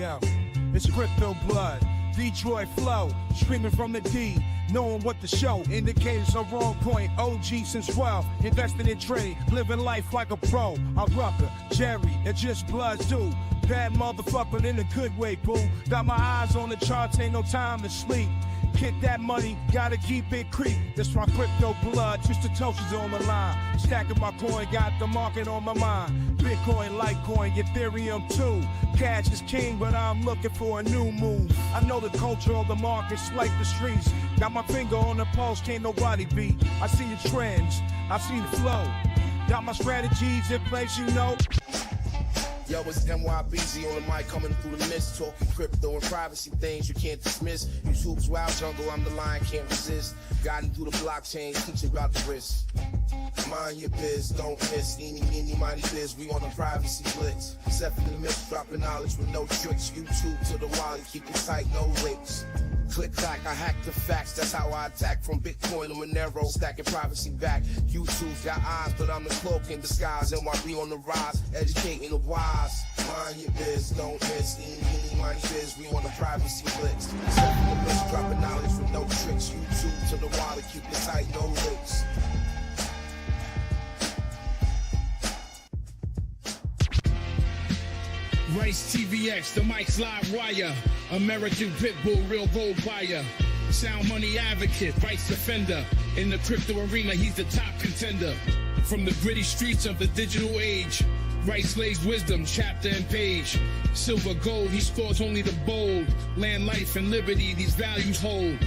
Yo, it's crypto blood, Detroit flow, streaming from the D, knowing what to show. Indicators are wrong point, OG since 12, investing in trade, living life like a pro. I'm Rucker, Jerry, and just blood too. Bad motherfucker in a good way, boo. Got my eyes on the charts, ain't no time to sleep. Get that money, gotta keep it creep. That's why crypto blood, just the toasters on the line. Stacking my coin, got the market on my mind. Bitcoin, Litecoin, Ethereum too. Cash is king, but I'm looking for a new move. I know the culture of the markets like the streets. Got my finger on the pulse, can't nobody beat. I see the trends, I see the flow. Got my strategies in place, you know. Yo, it's NYBZ on the mic, coming through the mist, talking crypto and privacy things you can't dismiss. Use hoops, wild jungle, I'm the lion, can't resist. Guiding through the blockchain, teaching about the risk. Mind your biz, don't miss. Eeny, meeny, miny biz, we on the privacy blitz. Except for the myths, dropping knowledge with no tricks. YouTube to the wallet, keep it tight, no links. Click clack, I hack the facts, that's how I attack. From Bitcoin to Monero, stacking privacy back. YouTube's got eyes, but I'm the cloak in disguise. NYB on the rise, educating the wise. Mind your biz, don't miss. Eeny, miny biz, we on the privacy blitz. Except for the myths, dropping knowledge with no tricks. YouTube to the wallet, keep it tight, no links. Rice TVX, the mic's live wire. American Pitbull, real gold buyer. Sound money advocate, rights defender. In the crypto arena, he's the top contender. From the gritty streets of the digital age, Rice lays wisdom, chapter and page. Silver, gold, he scores only the bold. Land, life, and liberty, these values hold.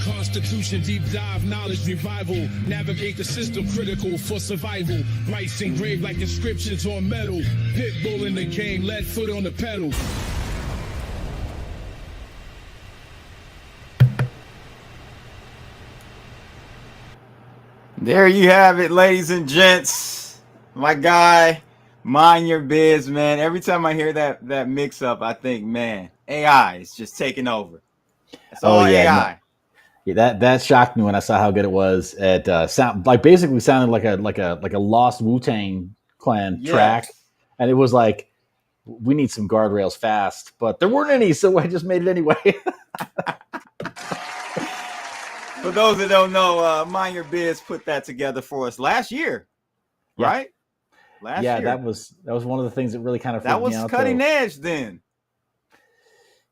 Constitution, deep dive, knowledge revival. Navigate the system, critical for survival. Rice engraved like inscriptions on metal. Pitbull in the game, lead foot on the pedal. There you have it, ladies and gents. My guy, mind your biz, man. Every time I hear that mix up, I think, man, AI is just taking over. It's all AI. No. Yeah, that shocked me when I saw how good it was. It basically sounded like a lost Wu-Tang Clan track, and it was like, we need some guardrails fast, but there weren't any, so I just made it anyway. For those that don't know, Mind Your Biz put that together for us last year, right? Last year. that was one of the things that really kind of that was cutting edge then.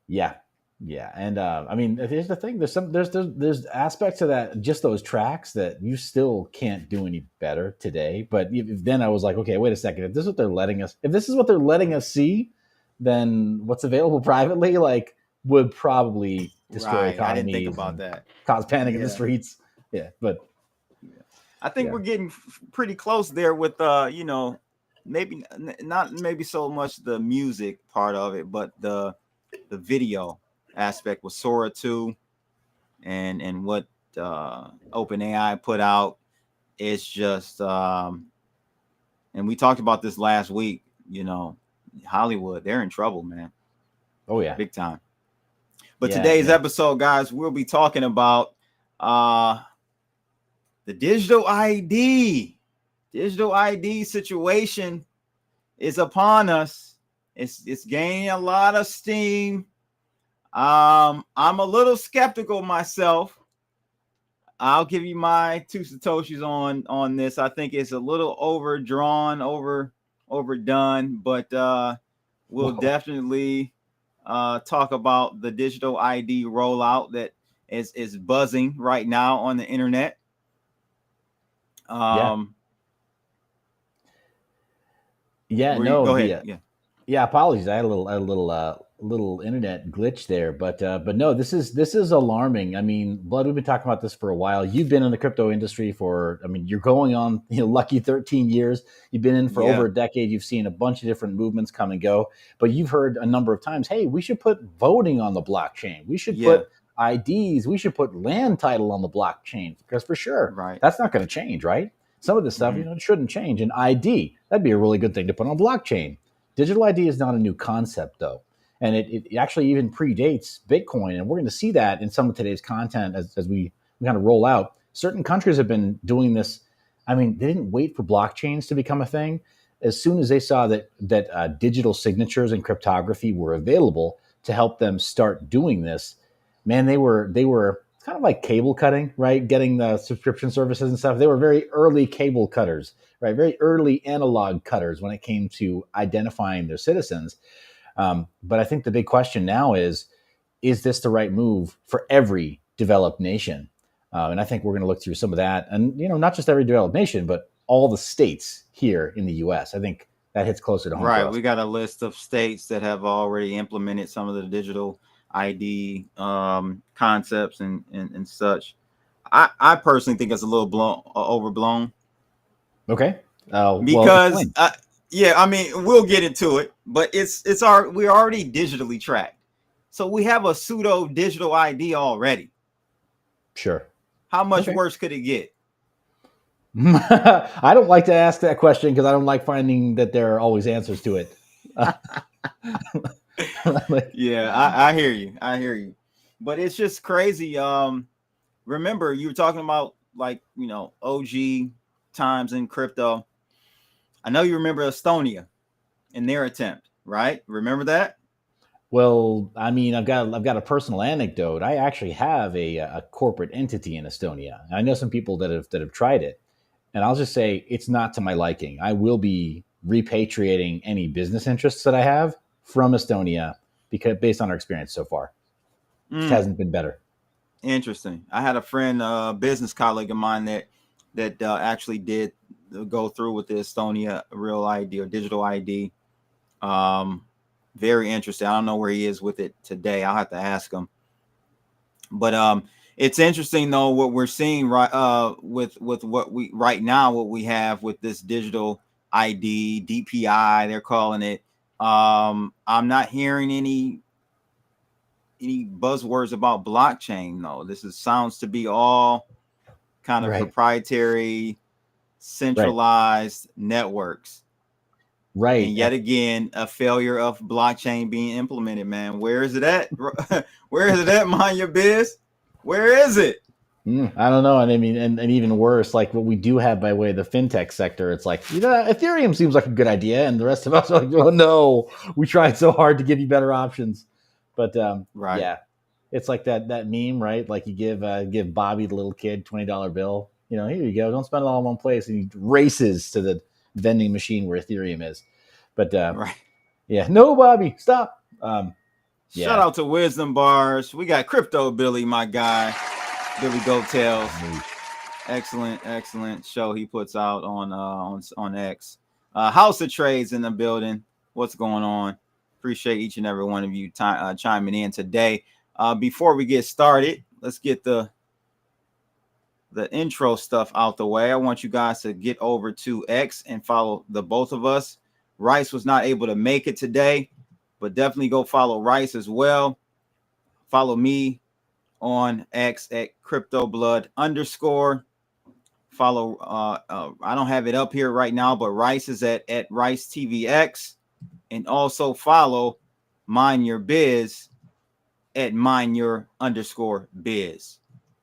Yeah, and I mean, here's the thing: there's aspects of that, just those tracks that you still can't do any better today. But then I was like, okay, wait a second. If this is what they're letting us see, then what's available privately, like, would probably destroy economies. I didn't think about that. Cause panic in the streets. Yeah, but I think we're getting pretty close there with maybe not so much the music part of it, but the video aspect with Sora 2 and what OpenAI put out. It's just and we talked about this last week, Hollywood, they're in trouble, man. Oh yeah, big time. But today's episode, guys, we'll be talking about the digital ID. Digital ID situation is upon us. It's gaining a lot of steam. I'm a little skeptical myself. I'll give you my two satoshis on this. I think it's a little overdrawn, overdone, but we'll definitely talk about the digital ID rollout that is buzzing right now on the internet. Go ahead. Yeah. Apologies. I had a little internet glitch there, but no, this is alarming. I mean, Blood, we've been talking about this for a while. You've been in the crypto industry you're going on, lucky 13 years. You've been in for over a decade. You've seen a bunch of different movements come and go, but you've heard a number of times, hey, we should put voting on the blockchain. We should put IDs. We should put land title on the blockchain, because for sure, that's not going to change, right? Some of this stuff, it shouldn't change. And ID, that'd be a really good thing to put on blockchain. Digital ID is not a new concept, though. And it actually even predates Bitcoin. And we're going to see that in some of today's content as we we kind of roll out. Certain countries have been doing this. I mean, they didn't wait for blockchains to become a thing. As soon as they saw that digital signatures and cryptography were available to help them start doing this, man, they were kind of like cable cutting, right? Getting the subscription services and stuff. They were very early cable cutters, right? Very early analog cutters when it came to identifying their citizens. But I think the big question now is this the right move for every developed nation? And I think we're going to look through some of that. And, not just every developed nation, but all the states here in the U.S. I think that hits closer to home. Right. We got a list of states that have already implemented some of the digital ID concepts and such. I personally think it's a little overblown. Okay. Because I mean, we'll get into it, but we're already digitally tracked. So we have a pseudo digital ID already. Sure. How much worse could it get? I don't like to ask that question because I don't like finding that there are always answers to it. Yeah, I hear you. But it's just crazy. Remember, you were talking about OG times in crypto. I know you remember Estonia and their attempt, right? Remember that? Well, I mean, I've got a personal anecdote. I actually have a corporate entity in Estonia. I know some people that have tried it, and I'll just say it's not to my liking. I will be repatriating any business interests that I have from Estonia because based on our experience so far, it hasn't been better. Interesting. I had a friend, a business colleague of mine that actually did go through with the Estonia real ID or digital ID. Very interesting. I don't know where he is with it today. I'll have to ask him. But it's interesting though what we're seeing with what we right now, what we have with this digital ID, DPI, they're calling it. I'm not hearing any buzzwords about blockchain though. Sounds to be all kind of proprietary, centralized networks. Right. And yet again, a failure of blockchain being implemented, man. Where is it at? Where is it at, mind your biz? Where is it? I don't know. And I mean, and even worse, like what we do have by way of the fintech sector, it's like, Ethereum seems like a good idea. And the rest of us are like, oh no, we tried so hard to give you better options. But yeah, it's like that meme, right? Like you give Bobby, the little kid, $20 bill. Here you go. Don't spend it all in one place. And he races to the vending machine where Ethereum is. But yeah, no, Bobby, stop. Shout out to Wisdom Bars. We got Crypto Billy, my guy, Billy Goattails. Excellent show he puts out on X. House of Trades in the building. What's going on? Appreciate each and every one of you chiming in today. Before we get started, let's get the intro stuff out the way. I want you guys to get over to X and follow the both of us. Rice was not able to make it today, but definitely go follow Rice as well. Follow me on X at CryptoBlood_. Follow I don't have it up here right now, but Rice is at RiceTVX. And also follow Mind Your Biz at MindYour_biz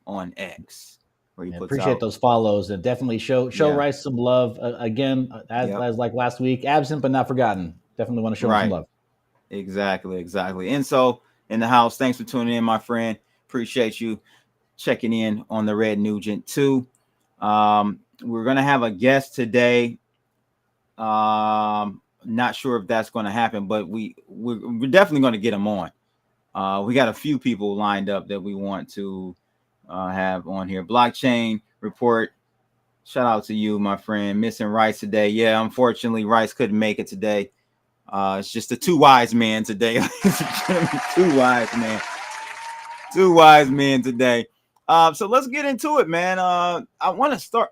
on X. Appreciate those follows and definitely show Rice some love again as like last week. Absent but not forgotten. Definitely want to show him some love. Exactly. And so in the house, thanks for tuning in, my friend. Appreciate you checking in on the Red Nugent too. We're gonna have a guest today. Not sure if that's going to happen, but we're definitely going to get him on. We got a few people lined up that we want to have on here. Blockchain Report. Shout out to you, my friend. Missing Rice today. Yeah, unfortunately, Rice couldn't make it today. It's just the two wise men today. Two wise men today. So let's get into it, man. I want to start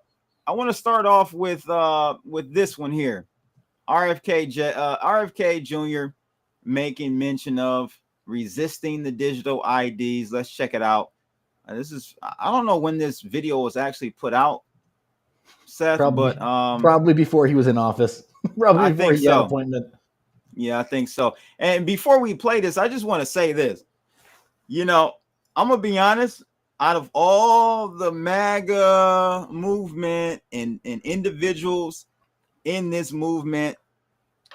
off with this one here. RFK Jr. making mention of resisting the digital IDs. Let's check it out. I don't know when this video was actually put out, Seth, but probably before he was in office. Probably before he had an appointment. Yeah, I think so. And before we play this, I just want to say this. I'm gonna be honest. out of all the MAGA movement and individuals in this movement,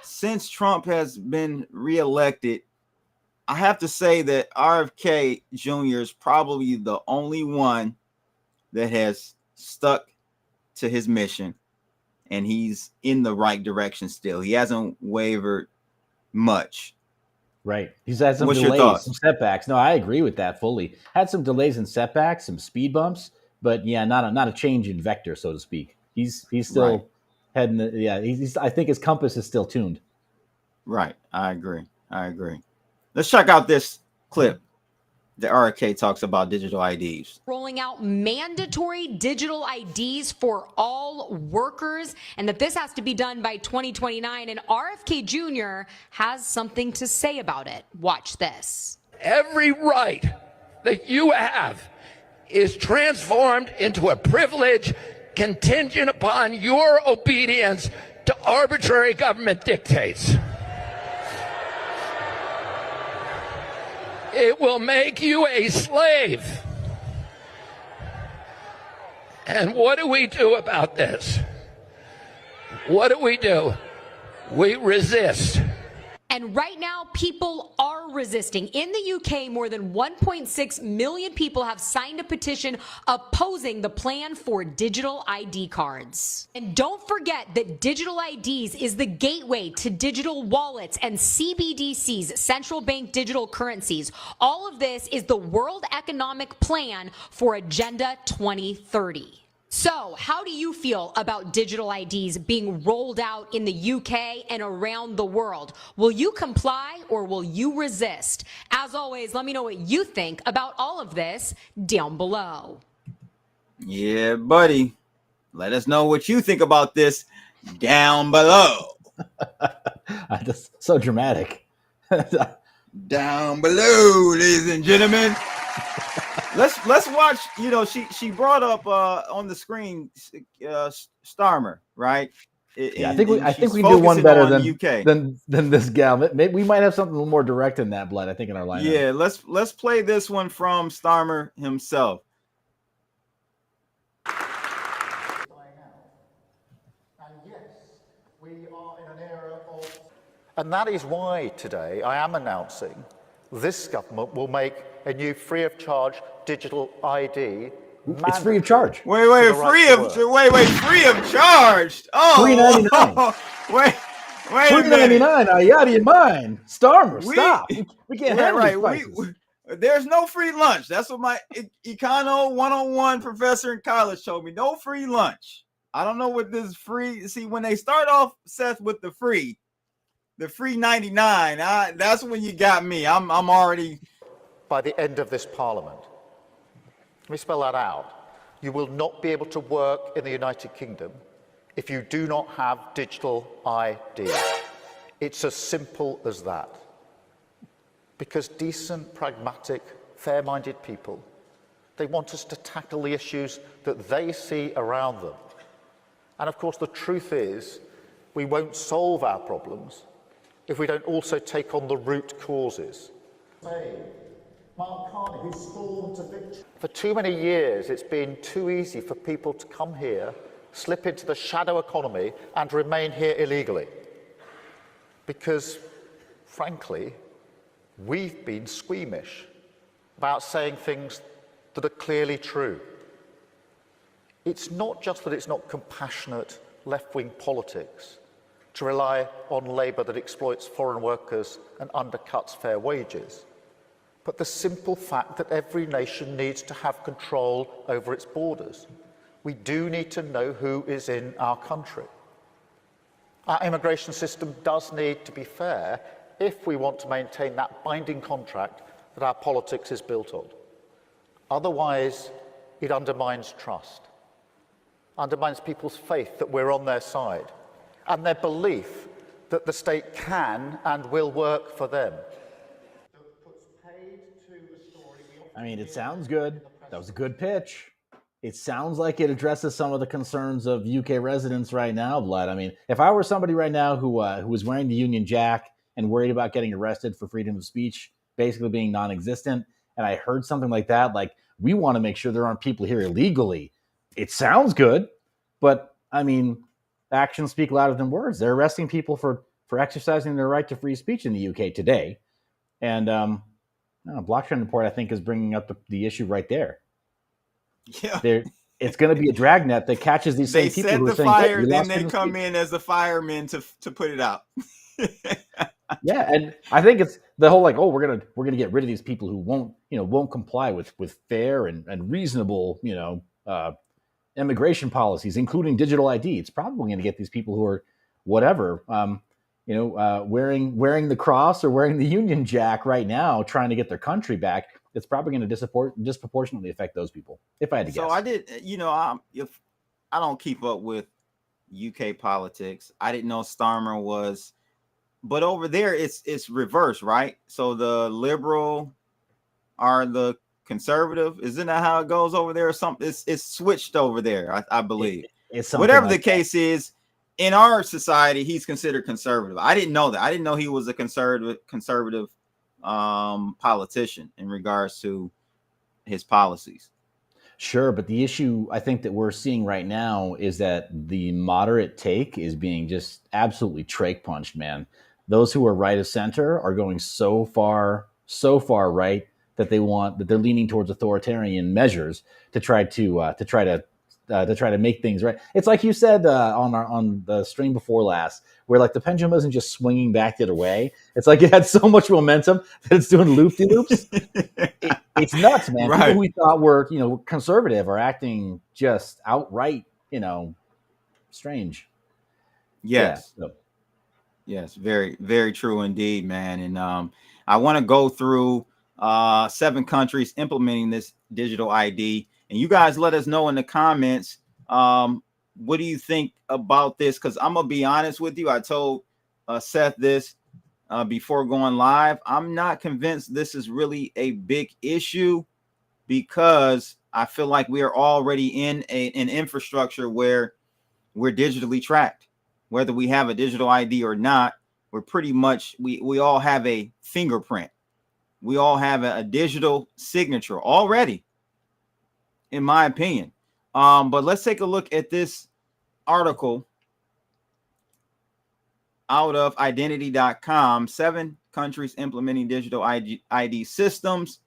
since Trump has been reelected, I have to say that RFK Jr. is probably the only one that has stuck to his mission, and he's in the right direction still. He hasn't wavered much. Right. He's had some What's your delays, thoughts? some setbacks. No, I agree with that fully. Had some delays and setbacks, some speed bumps, but yeah, not a change in vector, so to speak. He's still Right. heading. He's. I think his compass is still tuned. Right. I agree. Let's check out this clip. The RFK talks about digital IDs. Rolling out mandatory digital IDs for all workers, and that this has to be done by 2029. And RFK Jr. has something to say about it. Watch this. Every right that you have is transformed into a privilege contingent upon your obedience to arbitrary government dictates. It will make you a slave. And what do we do about this? What do? We resist. And right now, people are resisting. In the UK, more than 1.6 million people have signed a petition opposing the plan for digital ID cards. And don't forget that digital IDs is the gateway to digital wallets and CBDCs, central bank digital currencies. All of this is the World Economic Plan for Agenda 2030. So, how do you feel about digital IDs being rolled out in the UK and around the world? Will you comply or will you resist? As always, let me know what you think about all of this down below. Yeah, buddy. Let us know what you think about this down below. That's so dramatic. Down below, ladies and gentlemen. Let's watch. You know, she brought up on the screen Starmer, right? Yeah, I think we do one better than this gal. Maybe we might have something a little more direct in that, Blood. I think in our lineup. Yeah, let's play this one from Starmer himself. And yes, we are in an era of... And that is why today I am announcing this government will make a new free-of-charge digital ID. It's free of charge. Wait, free of charge. Oh, $3.99. wait $3.99. Are you out of your mind, Starmer? Stop. We can't have these prices. There's no free lunch. That's what my Econo 101 professor in college told me. No free lunch. I don't know what this free. See, when they start off, Seth, with the free 99, that's when you got me. I'm already. By the end of this parliament. Let me spell that out. You will not be able to work in the United Kingdom if you do not have digital ID. It's as simple as that. Because decent, pragmatic, fair-minded people, they want us to tackle the issues that they see around them. And of course, the truth is, we won't solve our problems if we don't also take on the root causes. Mark Carney, who stormed to victory. For too many years, it's been too easy for people to come here, slip into the shadow economy, and remain here illegally. Because, frankly, we've been squeamish about saying things that are clearly true. It's not just that it's not compassionate left-wing politics to rely on labour that exploits foreign workers and undercuts fair wages, but the simple fact that every nation needs to have control over its borders. We do need to know who is in our country. Our immigration system does need to be fair if we want to maintain that binding contract that our politics is built on. Otherwise, it undermines trust, undermines people's faith that we're on their side, and their belief that the state can and will work for them. I mean, it sounds good. That was a good pitch. It sounds like it addresses some of the concerns of UK residents right now, Blood. I mean, if I were somebody right now who was wearing the Union Jack and worried about getting arrested for freedom of speech basically being non-existent, and I heard something like that, like, We want to make sure there aren't people here illegally. It sounds good, but I mean, actions speak louder than words. They're arresting people for exercising their right to free speech in the UK today. And Blockchain Report, I think, is bringing up the issue right there. Yeah. It's going to be a dragnet that catches these same people who are saying, fire, oh, then they come in as the firemen to put it out. Yeah, and I think it's the whole like, oh, we're gonna get rid of these people who won't comply with fair and reasonable immigration policies, including digital ID. It's probably going to get these people who are whatever, wearing the cross or wearing the Union Jack right now, trying to get their country back. It's probably going to disproportionately affect those people. If I had to guess. So I did, if I don't keep up with UK politics, I didn't know Starmer was, but over there it's reverse, right? So the liberal are the conservative. Isn't that how it goes over there or something? It's switched over there, I believe. It's whatever like the case is. In our society, he's considered conservative. I didn't know that. I didn't know he was a conservative politician in regards to his policies. Sure, but the issue I think that we're seeing right now is that the moderate take is being just absolutely trach punched, man. Those who are right of center are going so far right that they're leaning towards authoritarian measures to try to make things right. It's like you said on the stream before last, where like the pendulum isn't just swinging back the other way. It's like it had so much momentum that it's doing loop-de-loops. It's nuts, man. Right. People we thought were conservative are acting just outright strange. Yes. Yeah, so. Yes, very, very true indeed, man. And I want to go through 7 countries implementing this digital ID. And you guys let us know in the comments, what do you think about this? Because I'm going to be honest with you. I told Seth this before going live. I'm not convinced this is really a big issue, because I feel like we are already in an infrastructure where we're digitally tracked. Whether we have a digital ID or not, we're pretty much, we all have a fingerprint. We all have a digital signature already, in my opinion. But let's take a look at this article out of identity.com. 7 countries implementing digital ID systems.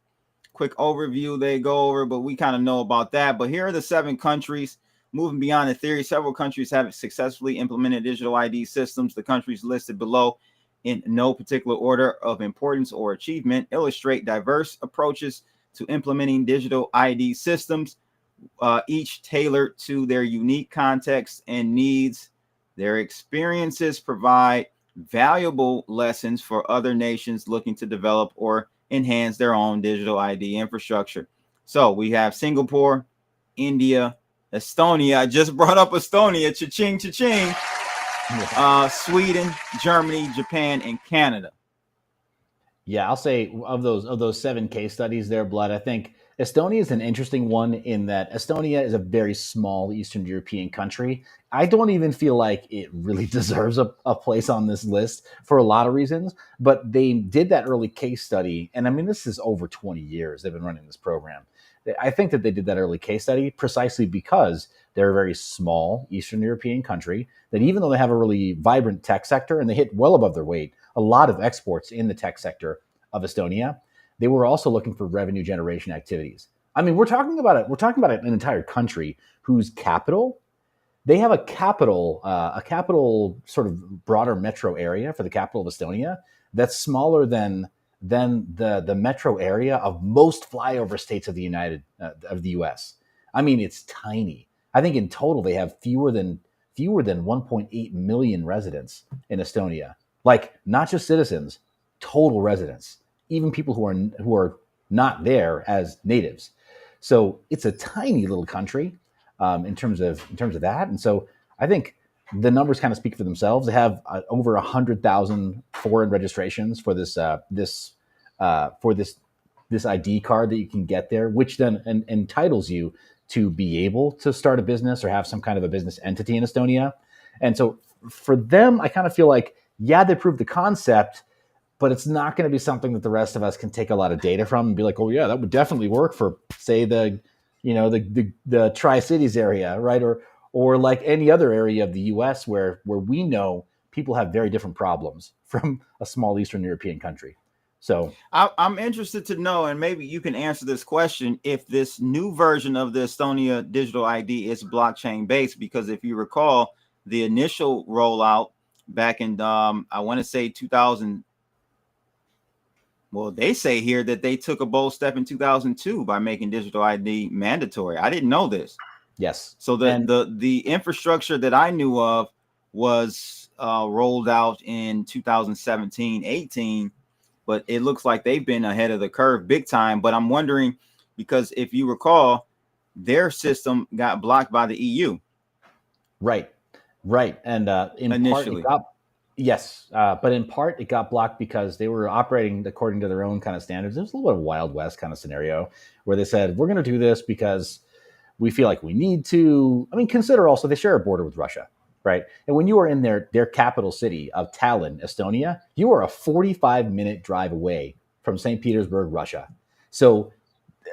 Quick overview they go over, but we kind of know about that. But here are the 7 countries. Moving beyond the theory, several countries have successfully implemented digital ID systems. The countries listed below, in no particular order of importance or achievement, illustrate diverse approaches to implementing digital ID systems, each tailored to their unique context and needs. Their experiences provide valuable lessons for other nations looking to develop or enhance their own digital ID infrastructure. So we have Singapore, India, Estonia. I just brought up Estonia. Cha-ching, cha-ching. Sweden, Germany, Japan, and Canada. Yeah, I'll say of those 7 case studies there, Blood, I think Estonia is an interesting one in that Estonia is a very small Eastern European country. I don't even feel like it really deserves a place on this list for a lot of reasons, but they did that early case study. And I mean, this is over 20 years they've been running this program. I think that they did that early case study precisely because they're a very small Eastern European country that, even though they have a really vibrant tech sector and they hit well above their weight, a lot of exports in the tech sector of Estonia, they were also looking for revenue generation activities. I mean, we're talking about an entire country whose capital, they have a capital sort of broader metro area for the capital of Estonia that's smaller than the metro area of most flyover states of the US. I mean, it's tiny. I think in total they have fewer than 1.8 million residents in Estonia. Like, not just citizens, total residents, even people who are not there as natives. So it's a tiny little country in terms of that. And so I think the numbers kind of speak for themselves. They have over 100,000 foreign registrations for this ID card that you can get there, which then entitles you to be able to start a business or have some kind of a business entity in Estonia. And so for them, I kind of feel like, yeah, they proved the concept. but it's not going to be something that the rest of us can take a lot of data from and be like, oh yeah, that would definitely work for, say, the Tri-Cities area, right? Or like any other area of the US where we know people have very different problems from a small Eastern European country. So I'm interested to know, and maybe you can answer this question, if this new version of the Estonia digital ID is blockchain based, because if you recall, the initial rollout back in, I want to say 2000, well, they say here that they took a bold step in 2002 by making digital ID mandatory. I didn't know this. yes. So the infrastructure that I knew of was rolled out in 2017, 18, but it looks like they've been ahead of the curve big time. But I'm wondering, because if you recall, their system got blocked by the EU. Right. And initially. But in part it got blocked because they were operating according to their own kind of standards. It was a little bit of Wild West kind of scenario where they said, we're going to do this because we feel like we need to. I mean, consider also they share a border with Russia, right? And when you are in their capital city of Tallinn, Estonia, you are a 45-minute drive away from St. Petersburg, Russia. So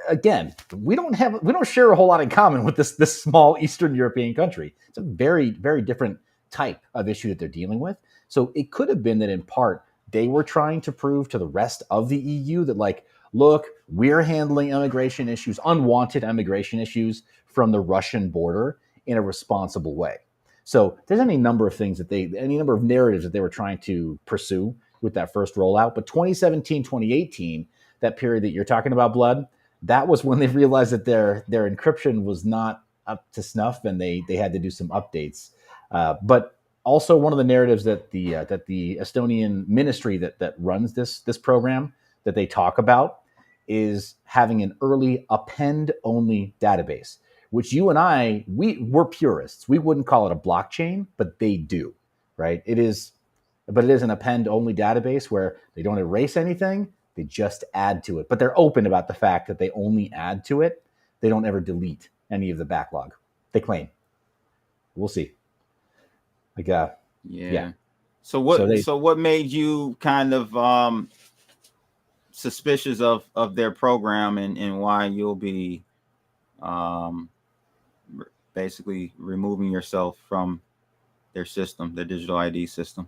again, we don't share a whole lot in common with this small Eastern European country. It's a very, very different type of issue that they're dealing with. So it could have been that in part they were trying to prove to the rest of the EU that, like, look, we're handling immigration issues, unwanted immigration issues from the Russian border in a responsible way. So there's any number of things any number of narratives that they were trying to pursue with that first rollout. But 2017, 2018, that period that you're talking about, Blood, that was when they realized that their encryption was not up to snuff, and they had to do some updates. But also, one of the narratives that the Estonian ministry that runs this program that they talk about is having an early append-only database, which you and we're purists. We wouldn't call it a blockchain, but they do, right? But it is an append-only database where they don't erase anything. They just add to it. But they're open about the fact that they only add to it. They don't ever delete any of the backlog, they claim. We'll see. Yeah. So what made you kind of suspicious of their program, and why you'll be basically removing yourself from their system, the digital ID system?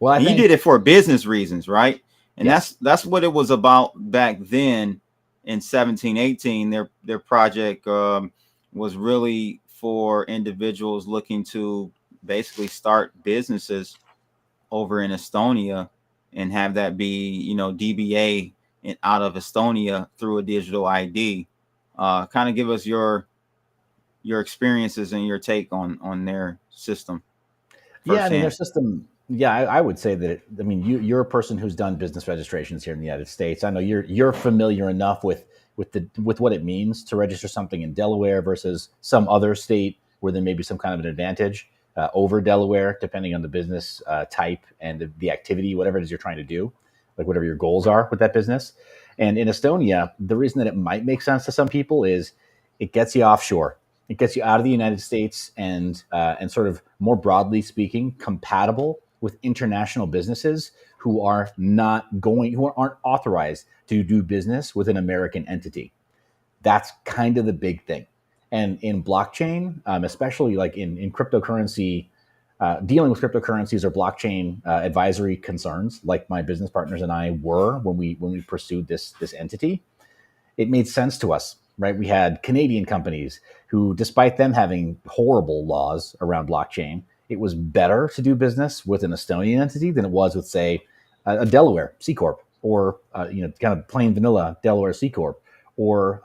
Well, you did it for business reasons, right? And yes, that's what it was about back then in 17, 18. Their project was really for individuals looking to basically start businesses over in Estonia and have that be, DBA out of Estonia through a digital ID. Kind of give us your experiences and your take on their system. Yeah, I mean, their system. Yeah, I would say that. You're a person who's done business registrations here in the United States. I know you're familiar enough with what it means to register something in Delaware versus some other state where there may be some kind of an advantage over Delaware, depending on the business type and the activity, whatever it is you're trying to do, like whatever your goals are with that business. And in Estonia, the reason that it might make sense to some people is it gets you offshore. It gets you out of the United States and sort of, more broadly speaking, compatible with international businesses who aren't authorized to do business with an American entity. That's kind of the big thing. And in blockchain, especially like in cryptocurrency, dealing with cryptocurrencies or blockchain advisory concerns, like my business partners and I were when we pursued this entity, it made sense to us, right? We had Canadian companies who, despite them having horrible laws around blockchain, it was better to do business with an Estonian entity than it was with, say, a Delaware C Corp, or kind of plain vanilla Delaware C Corp, or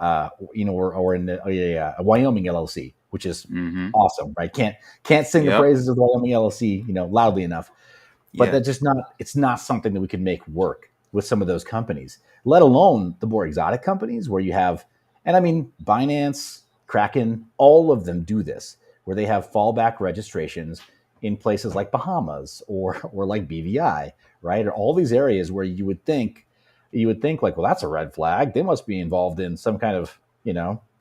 in a Wyoming LLC, which is awesome, right? Can't sing the praises of the Wyoming LLC, loudly enough. But that's just it's not something that we could make work with some of those companies, let alone the more exotic companies where you have, and I mean, Binance, Kraken, all of them do this, where they have fallback registrations in places like Bahamas or like BVI, right? Or all these areas where you would think like, well, that's a red flag. They must be involved in some kind of,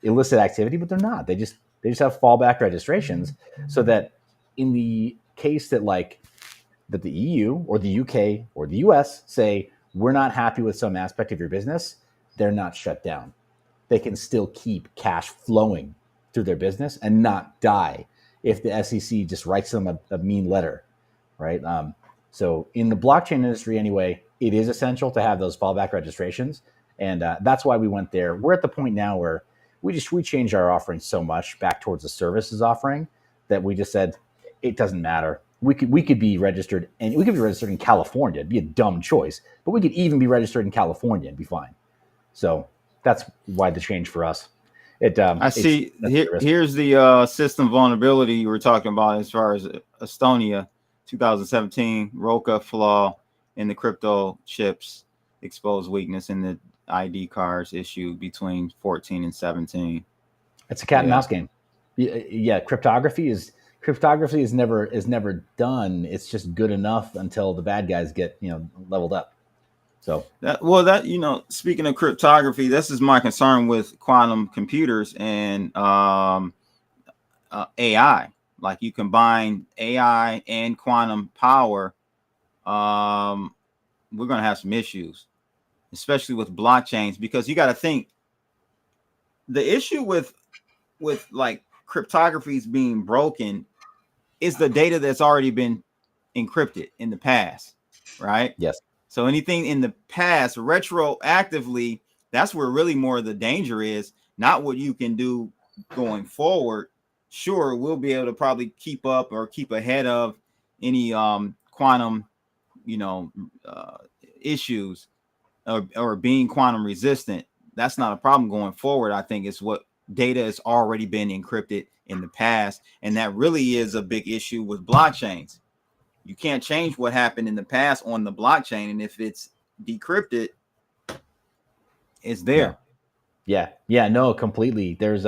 illicit activity, but they're not. They just have fallback registrations, so that in the case that the EU or the UK or the US say, we're not happy with some aspect of your business, they're not shut down. They can still keep cash flowing through their business and not die if the SEC just writes them a mean letter, right? So in the blockchain industry anyway, it is essential to have those fallback registrations. And that's why we went there. We're at the point now where we changed our offering so much back towards the services offering that we just said, it doesn't matter. We could be registered, and we could be registered in California. It'd be a dumb choice, but we could even be registered in California and be fine. So that's why the change for us. I see. Here's the system vulnerability you were talking about as far as Estonia, 2017 Roca flaw in the crypto chips exposed weakness in the ID cards issued between 14 and 17. It's a cat and mouse game. Yeah, cryptography is never done. It's just good enough until the bad guys get leveled up. So speaking of cryptography, this is my concern with quantum computers and AI. Like, you combine AI and quantum power, we're going to have some issues, especially with blockchains, because you got to think the issue with like cryptographies being broken is the data that's already been encrypted in the past, right? Yes. So anything in the past retroactively, that's where really more of the danger is, not what you can do going forward. Sure, we'll be able to probably keep up or keep ahead of any quantum, issues or being quantum resistant. That's not a problem going forward. I think it's what data has already been encrypted in the past. And that really is a big issue with blockchains. You can't change what happened in the past on the blockchain. And if it's decrypted, it's there. Yeah. No, completely. There's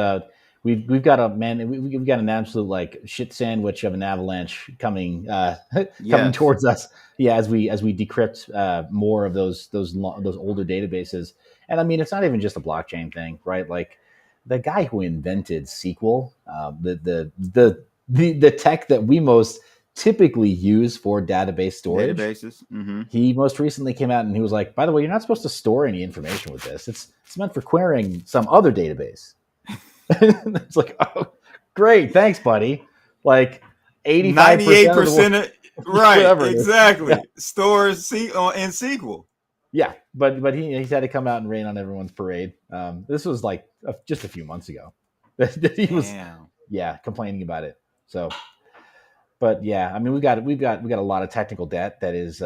we've got we've got an absolute like shit sandwich of an avalanche coming coming towards us. Yeah, as we decrypt more of those older databases. And I mean, it's not even just a blockchain thing, right? Like, the guy who invented SQL, the tech that we most typically use for database storage, databases. Mm-hmm. He most recently came out and he was like, by the way, you're not supposed to store any information with this. It's meant for querying some other database. It's like, oh, great, thanks, buddy. Like 98% right, exactly. Yeah. Stores in SQL. Yeah, but he's had to come out and rain on everyone's parade. This was like just a few months ago. He was complaining about it. So, but yeah, I mean, we've got a lot of technical debt that is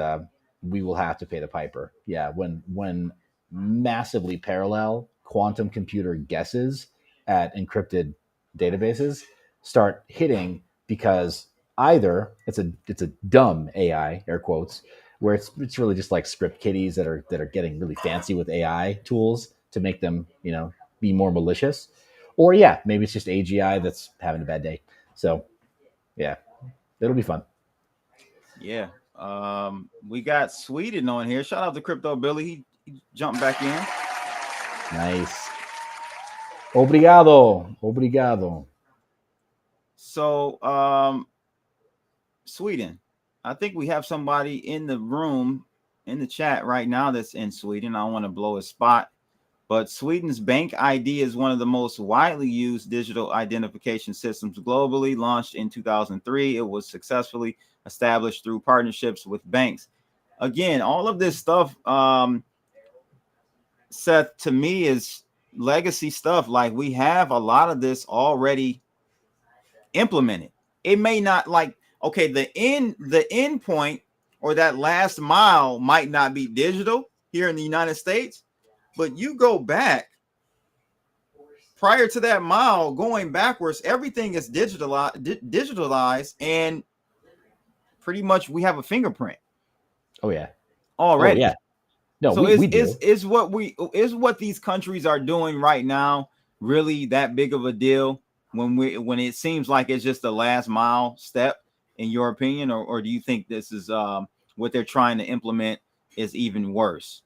we will have to pay the piper. Yeah, when massively parallel quantum computer guesses at encrypted databases start hitting, because either it's a dumb AI, air quotes, where it's really just like script kiddies that are getting really fancy with AI tools to make them, be more malicious, or maybe it's just AGI that's having a bad day. So yeah, it'll be fun. Yeah. We got Sweden on here. Shout out to Crypto Billy. He jumped back in. Nice. Obrigado. So, Sweden. I think we have somebody in the room, in the chat right now that's in Sweden. I don't want to blow his spot, but Sweden's Bank ID is one of the most widely used digital identification systems globally. Launched in 2003, it was successfully established through partnerships with banks. Again, all of this stuff, Seth, to me is legacy stuff. Like, we have a lot of this already implemented. It may not the end point or that last mile might not be digital here in the United States, but you go back prior to that mile, going backwards, everything is digitalized, and pretty much we have a fingerprint. Oh yeah, already. Oh, yeah. No, so we do. Is what these countries are doing right now really that big of a deal when it seems like it's just the last mile step, in your opinion, or do you think this is what they're trying to implement is even worse?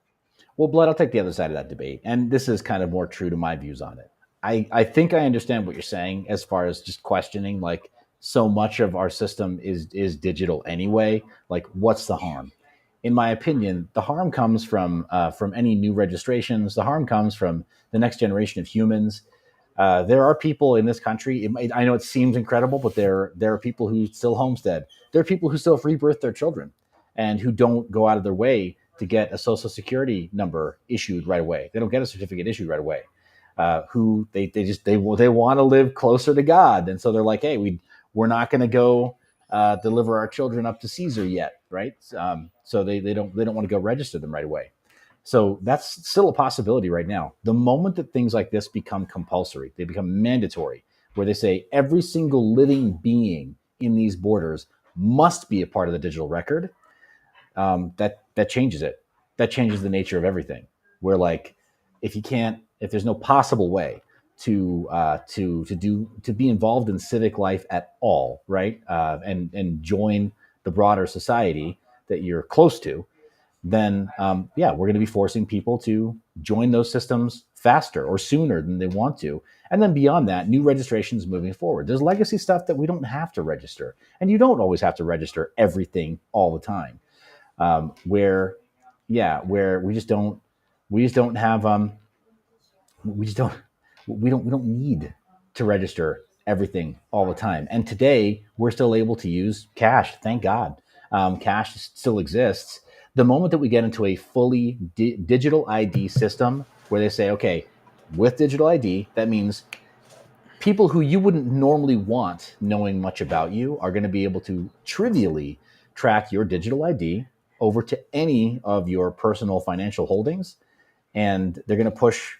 Well, Blood, I'll take the other side of that debate, and this is kind of more true to my views on it. I think I understand what you're saying as far as just questioning, like, so much of our system is digital anyway. Like, what's the harm? in my opinion, the harm comes from any new registrations. The harm comes from the next generation of humans. There are people in this country. I know it seems incredible, but there are people who still homestead. There are people who still rebirth their children, and who don't go out of their way to get a social security number issued right away. They don't get a certificate issued right away. Who they want to live closer to God, and so they're like, hey, we're not going to go deliver our children up to Caesar yet, right? So they don't want to go register them right away. So that's still a possibility right now. The moment that things like this become compulsory, they become mandatory, where they say every single living being in these borders must be a part of the digital record, that changes it. That changes the nature of everything. Where like, if there's no possible way to be involved in civic life at all, right? And join the broader society that you're close to, then we're going to be forcing people to join those systems faster or sooner than they want to. And then beyond that, new registrations moving forward. There's legacy stuff that we don't have to register, and you don't always have to register everything all the time. Where we don't need to register everything all the time. And today we're still able to use cash. Thank God. Cash still exists. The moment that we get into a fully digital ID system where they say, okay, with digital ID, that means people who you wouldn't normally want knowing much about you are going to be able to trivially track your digital ID over to any of your personal financial holdings. And they're going to push,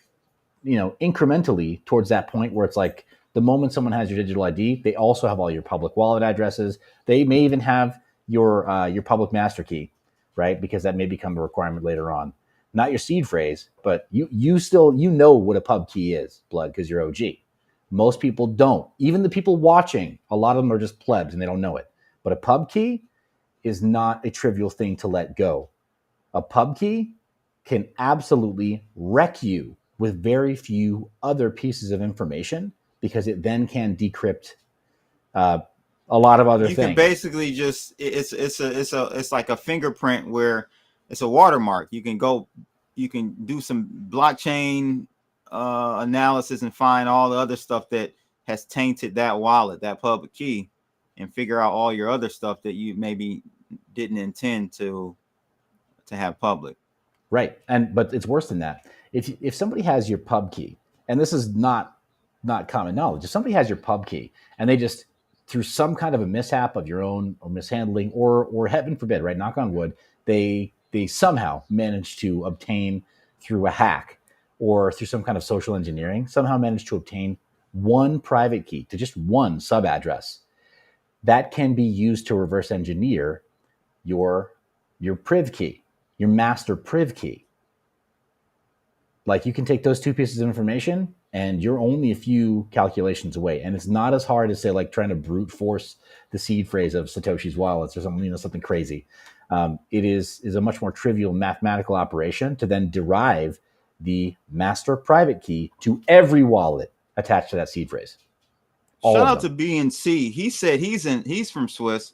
incrementally towards that point where it's like the moment someone has your digital ID, they also have all your public wallet addresses. They may even have your public master key, right? Because that may become a requirement later on. Not your seed phrase, but you still know what a pub key is, Blood, because you're OG. Most people don't. Even the people watching, a lot of them are just plebs and they don't know it. But a pub key is not a trivial thing to let go. A pub key can absolutely wreck you with very few other pieces of information, because it then can decrypt a lot of other things. You can basically just it's like a fingerprint where it's a watermark. You can do some blockchain analysis and find all the other stuff that has tainted that wallet, that public key, and figure out all your other stuff that you maybe didn't intend to have public. Right. But it's worse than that. If somebody has your pub key, and this is not common knowledge, if somebody has your pub key and they just, through some kind of a mishap of your own or mishandling or heaven forbid, right, knock on wood, they somehow manage to obtain through a hack or through some kind of social engineering, somehow manage to obtain one private key to just one sub address, that can be used to reverse engineer your priv key, your master priv key. Like, you can take those two pieces of information and you're only a few calculations away. And it's not as hard as, say, like trying to brute force the seed phrase of Satoshi's wallets or something, something crazy. It is a much more trivial mathematical operation to then derive the master private key to every wallet attached to that seed phrase. Shout out to BNC. He said he's from Swiss,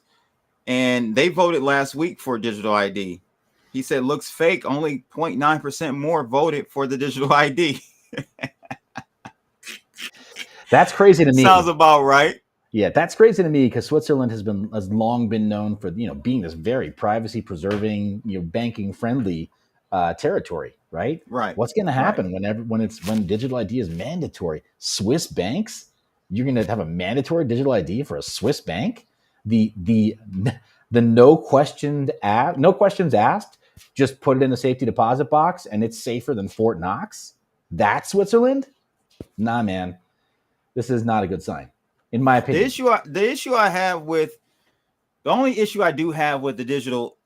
and they voted last week for digital ID. He said looks fake. Only 0.9% more voted for the digital ID. That's crazy to me. Sounds about right. Yeah, that's crazy to me, because Switzerland has long been known for being this very privacy preserving, banking friendly territory, right? Right. What's going to happen when digital ID is mandatory? Swiss banks, you're going to have a mandatory digital ID for a Swiss bank? The no questions asked, just put it in a safety deposit box and it's safer than Fort Knox? That's Switzerland? Nah, man. This is not a good sign, in my opinion. The only issue I do have with the digital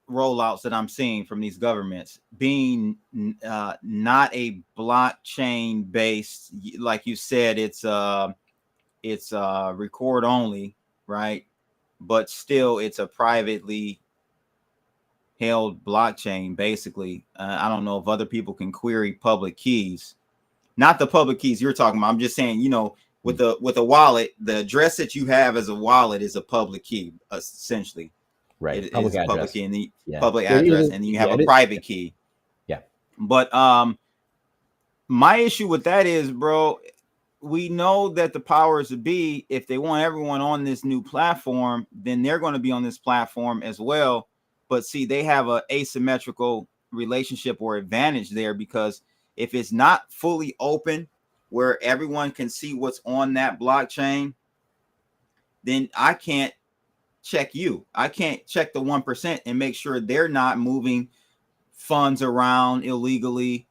rollouts that I'm seeing from these governments being not a blockchain based, like you said, it's record only, right? But still, it's a privately held blockchain, basically. I don't know if other people can query public keys. Not the public keys you're talking about. I'm just saying, with a wallet, the address that you have as a wallet is a public key, essentially. Right. It Public is address. public key and the Yeah. public address, and then you have a private key. Yeah. But my issue with that is, bro, we know that the powers that be, if they want everyone on this new platform, then they're going to be on this platform as well. But see, they have a asymmetrical relationship or advantage there, because if it's not fully open where everyone can see what's on that blockchain, then I can't check you. I can't check the 1% and make sure they're not moving funds around illegally,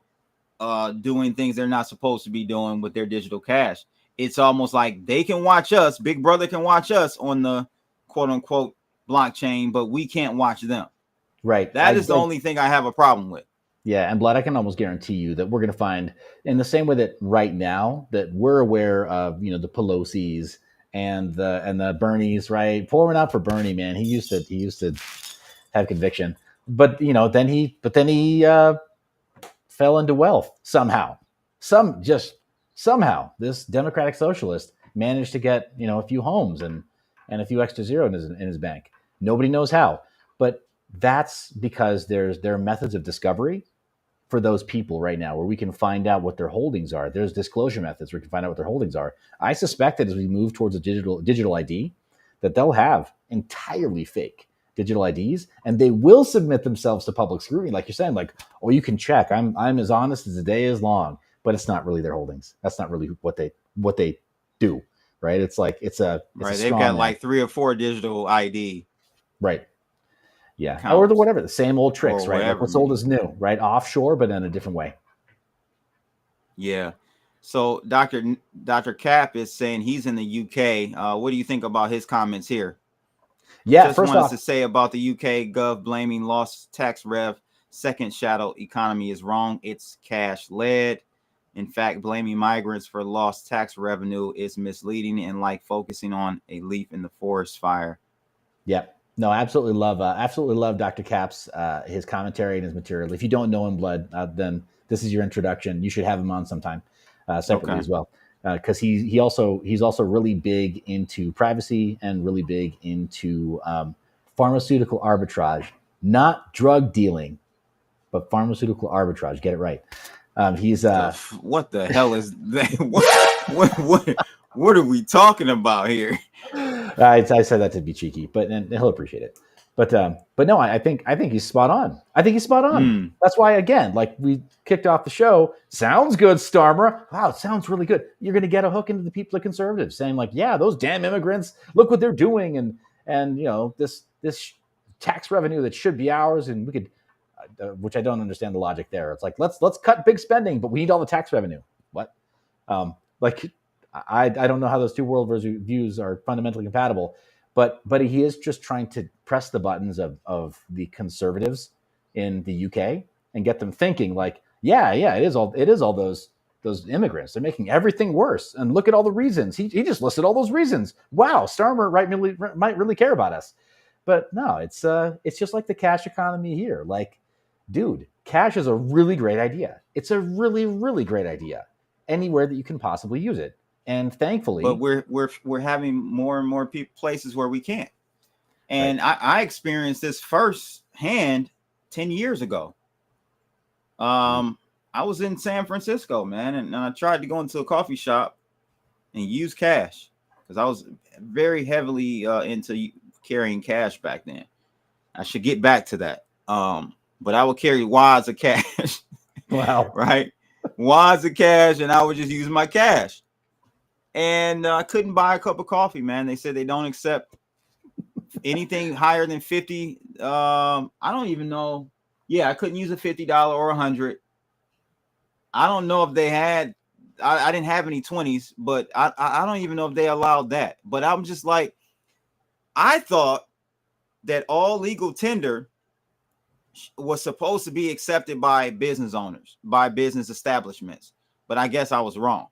doing things they're not supposed to be doing with their digital cash. It's almost like they can watch us, Big Brother can watch us on the quote unquote blockchain, but we can't watch them. Right. That is the only thing I have a problem with. Yeah, and Blood, I can almost guarantee you that we're going to find, in the same way that right now that we're aware of, the Pelosi's and the Bernies, right? Pouring out for Bernie, man. He used to have conviction, but then he fell into wealth somehow. Somehow this Democratic socialist managed to get a few homes and a few extra zero in his bank. Nobody knows how, but that's because there are methods of discovery for those people right now where we can find out what their holdings are. There's disclosure methods where we can find out what their holdings are. I suspect that as we move towards a digital ID, that they'll have entirely fake digital IDs, and they will submit themselves to public scrutiny, like you're saying, like, oh, you can check. I'm as honest as the day is long, but it's not really their holdings. That's not really what they do, right? It's like it's right. They've got like 3 or 4 digital ID. Right. Yeah, Counts. or the same old tricks, Or right? whatever, Like what's old is new, right? Offshore, but in a different way. Yeah. So Dr. Cap is saying he's in the UK. What do you think about his comments here? Yeah, just first wanted off, to say about the UK Gov blaming lost tax rev, second shadow economy is wrong. It's cash led. In fact, blaming migrants for lost tax revenue is misleading and like focusing on a leaf in the forest fire. Yeah. No, absolutely love Dr. Cap's his commentary and his material. If you don't know him, Blood, then this is your introduction. You should have him on sometime separately as well, because he's also really big into privacy and really big into pharmaceutical arbitrage, not drug dealing, but pharmaceutical arbitrage. Get it right. He's what the hell is that? What are we talking about here? I said that to be cheeky, but and he'll appreciate it. But no, I think he's spot on. That's why, again, like we kicked off the show. Sounds good, Starmer. Wow, it sounds really good. You're going to get a hook into the people of conservatives saying like, yeah, those damn immigrants. Look what they're doing, and this tax revenue that should be ours, and we could, which I don't understand the logic there. It's like let's cut big spending, but we need all the tax revenue. What? I don't know how those two worldviews are fundamentally compatible, but he is just trying to press the buttons of the conservatives in the UK and get them thinking like, yeah, it is all those immigrants. They're making everything worse. And look at all the reasons. He just listed all those reasons. Wow, Starmer might really care about us. But no, it's just like the cash economy here. Like, dude, cash is a really great idea. It's a really, really great idea anywhere that you can possibly use it. And thankfully, but we're having more and more places where we can't. And right. I experienced this firsthand 10 years ago. I was in San Francisco, man, and I tried to go into a coffee shop and use cash because I was very heavily into carrying cash back then. I should get back to that. But I would carry wads of cash. Wow. Right? Wads of cash, and I would just use my cash. And I couldn't buy a cup of coffee, man. They said they don't accept anything higher than 50. I don't even know. Yeah, I couldn't use a $50 or $100. I don't know if they had. I didn't have any 20s, but I don't even know if they allowed that. But I'm just like, I thought that all legal tender was supposed to be accepted by business owners, by business establishments. But I guess I was wrong.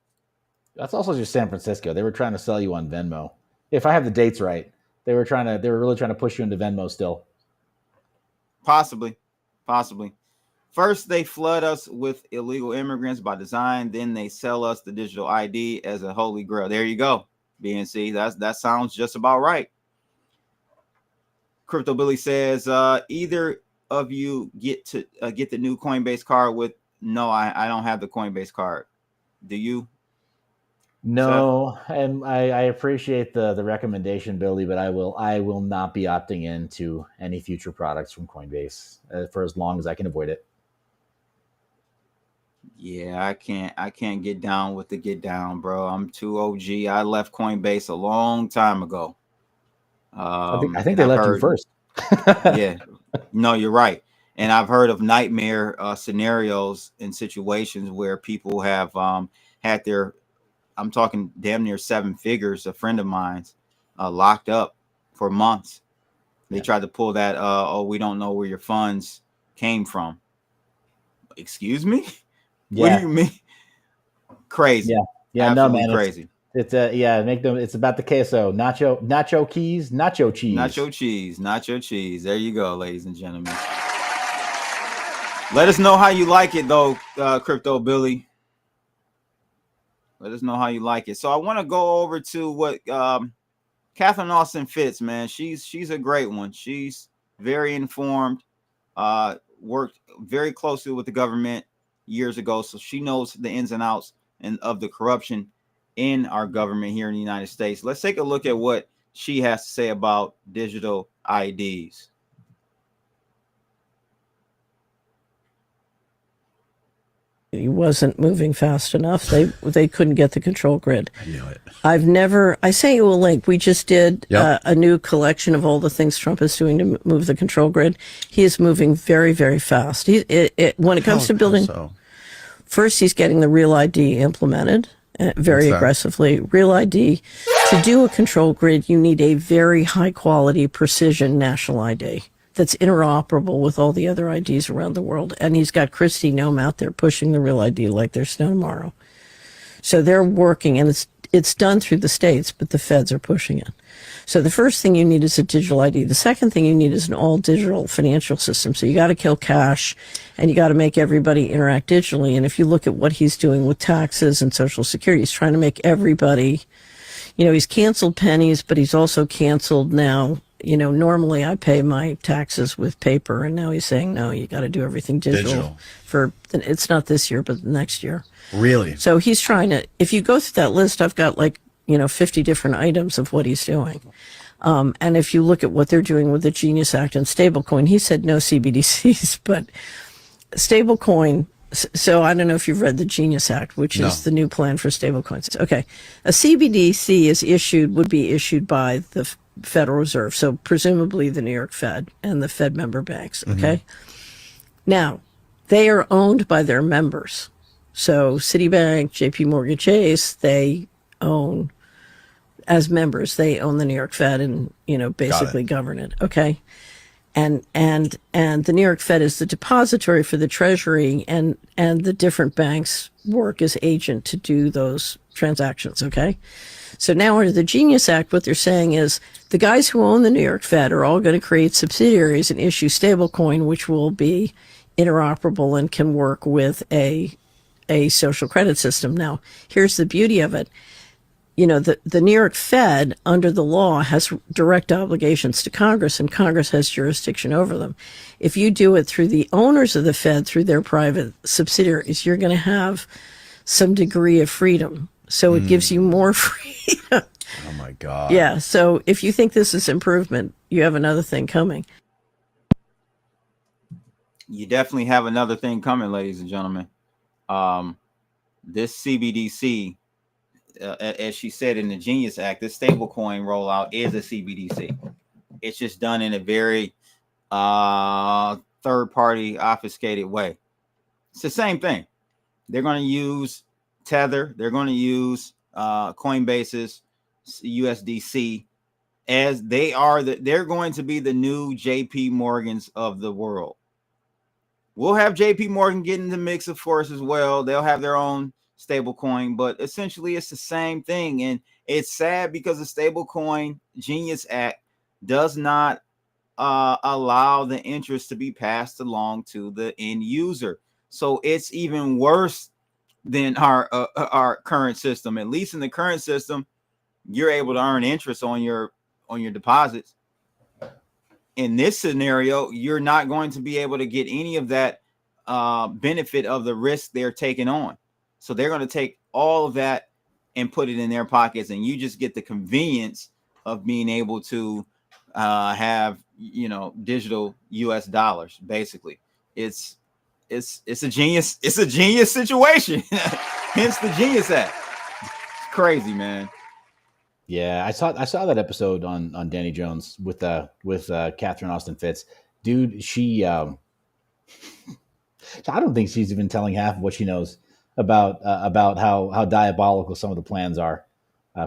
That's also just San Francisco. They were trying to sell you on Venmo. If I have the dates right, they were really trying to push you into Venmo still. Possibly. First, they flood us with illegal immigrants by design. Then they sell us the digital ID as a holy grail. There you go, BNC. That sounds just about right. Crypto Billy says, either of you get the new Coinbase card with, no, I don't have the Coinbase card. Do you? No, and I appreciate the recommendation, Billy, but I will not be opting into any future products from Coinbase for as long as I can avoid it. Yeah, I can't get down with the get down, bro. I'm too OG. I left Coinbase a long time ago. I think they left you first. Yeah, no, you're right. And I've heard of nightmare scenarios and situations where people have had their, I'm talking damn near 7 figures, a friend of mine's locked up for months. They tried to pull that, we don't know where your funds came from. Excuse me? What do you mean? Crazy. Yeah, absolutely no, man, crazy. It's make them. It's about the queso, nacho keys, nacho cheese, nacho cheese. There you go, ladies and gentlemen. Let us know how you like it, though, Crypto Billy. Let us know how you like it. So I want to go over to what Catherine Austin Fitts, man. She's a great one. She's very informed. Worked very closely with the government years ago, so she knows the ins and outs and of the corruption in our government here in the United States. Let's take a look at what she has to say about digital IDs. He wasn't moving fast enough. They couldn't get the control grid. I knew it. I sent you a link. We just did a new collection of all the things Trump is doing to move the control grid. He is moving very, very fast. When it comes to building, first he's getting the Real ID implemented very aggressively. Real ID, to do a control grid, you need a very high quality precision national ID that's interoperable with all the other IDs around the world. And he's got Kristi Noem out there pushing the Real ID like there's no tomorrow. So they're working, and it's done through the states, but the feds are pushing it. So the first thing you need is a digital ID. The second thing you need is an all digital financial system. So you got to kill cash, and you got to make everybody interact digitally. And if you look at what he's doing with taxes and Social Security, he's trying to make everybody, he's canceled pennies, but he's also canceled now. Normally I pay my taxes with paper, and now he's saying, no, you got to do everything digital. It's not this year, but next year. Really? So he's trying to, if you go through that list, I've got 50 different items of what he's doing. And if you look at what they're doing with the Genius Act and stablecoin, he said no CBDCs, but stablecoin. So I don't know if you've read the Genius Act, which is the new plan for stablecoins. Okay. A CBDC would be issued by the Federal Reserve. So presumably the New York Fed and the Fed member banks. Okay. Now, they are owned by their members. So Citibank, JP Morgan Chase, they own, as members, they own the New York Fed and, basically govern it. Okay. And the New York Fed is the depository for the Treasury, and the different banks work as agent to do those transactions. Okay. So now under the Genius Act, what they're saying is the guys who own the New York Fed are all going to create subsidiaries and issue stablecoin, which will be interoperable and can work with a social credit system. Now, here's the beauty of it. The New York Fed, under the law, has direct obligations to Congress, and Congress has jurisdiction over them. If you do it through the owners of the Fed, through their private subsidiaries, you're going to have some degree of freedom. So it gives you more freedom. Oh, my God. Yeah. So if you think this is improvement, you have another thing coming. You definitely have another thing coming, ladies and gentlemen. This CBDC, as she said in the Genius Act, this stablecoin rollout is a CBDC. It's just done in a very third-party obfuscated way. It's the same thing. They're going to use Tether. They're going to use Coinbase's USDC as they're going to be the new JP Morgans of the world. We'll have JP Morgan get in the mix, of course, as well. They'll have their own stablecoin, but essentially it's the same thing. And it's sad because the Stablecoin Genius Act does not allow the interest to be passed along to the end user. So it's even worse than our current system. At least in the current system, you're able to earn interest on your deposits. in this scenario, you're not going to be able to get any of that benefit of the risk they're taking on. So they're going to take all of that and put it in their pockets, and you just get the convenience of being able to have, you know, digital US dollars. Basically, it's a genius situation. Hence the Genius Act. It's crazy, man. Yeah, I saw that episode on Danny Jones with Catherine Austin Fitts. Dude, she I don't think she's even telling half of what she knows about how diabolical some of the plans are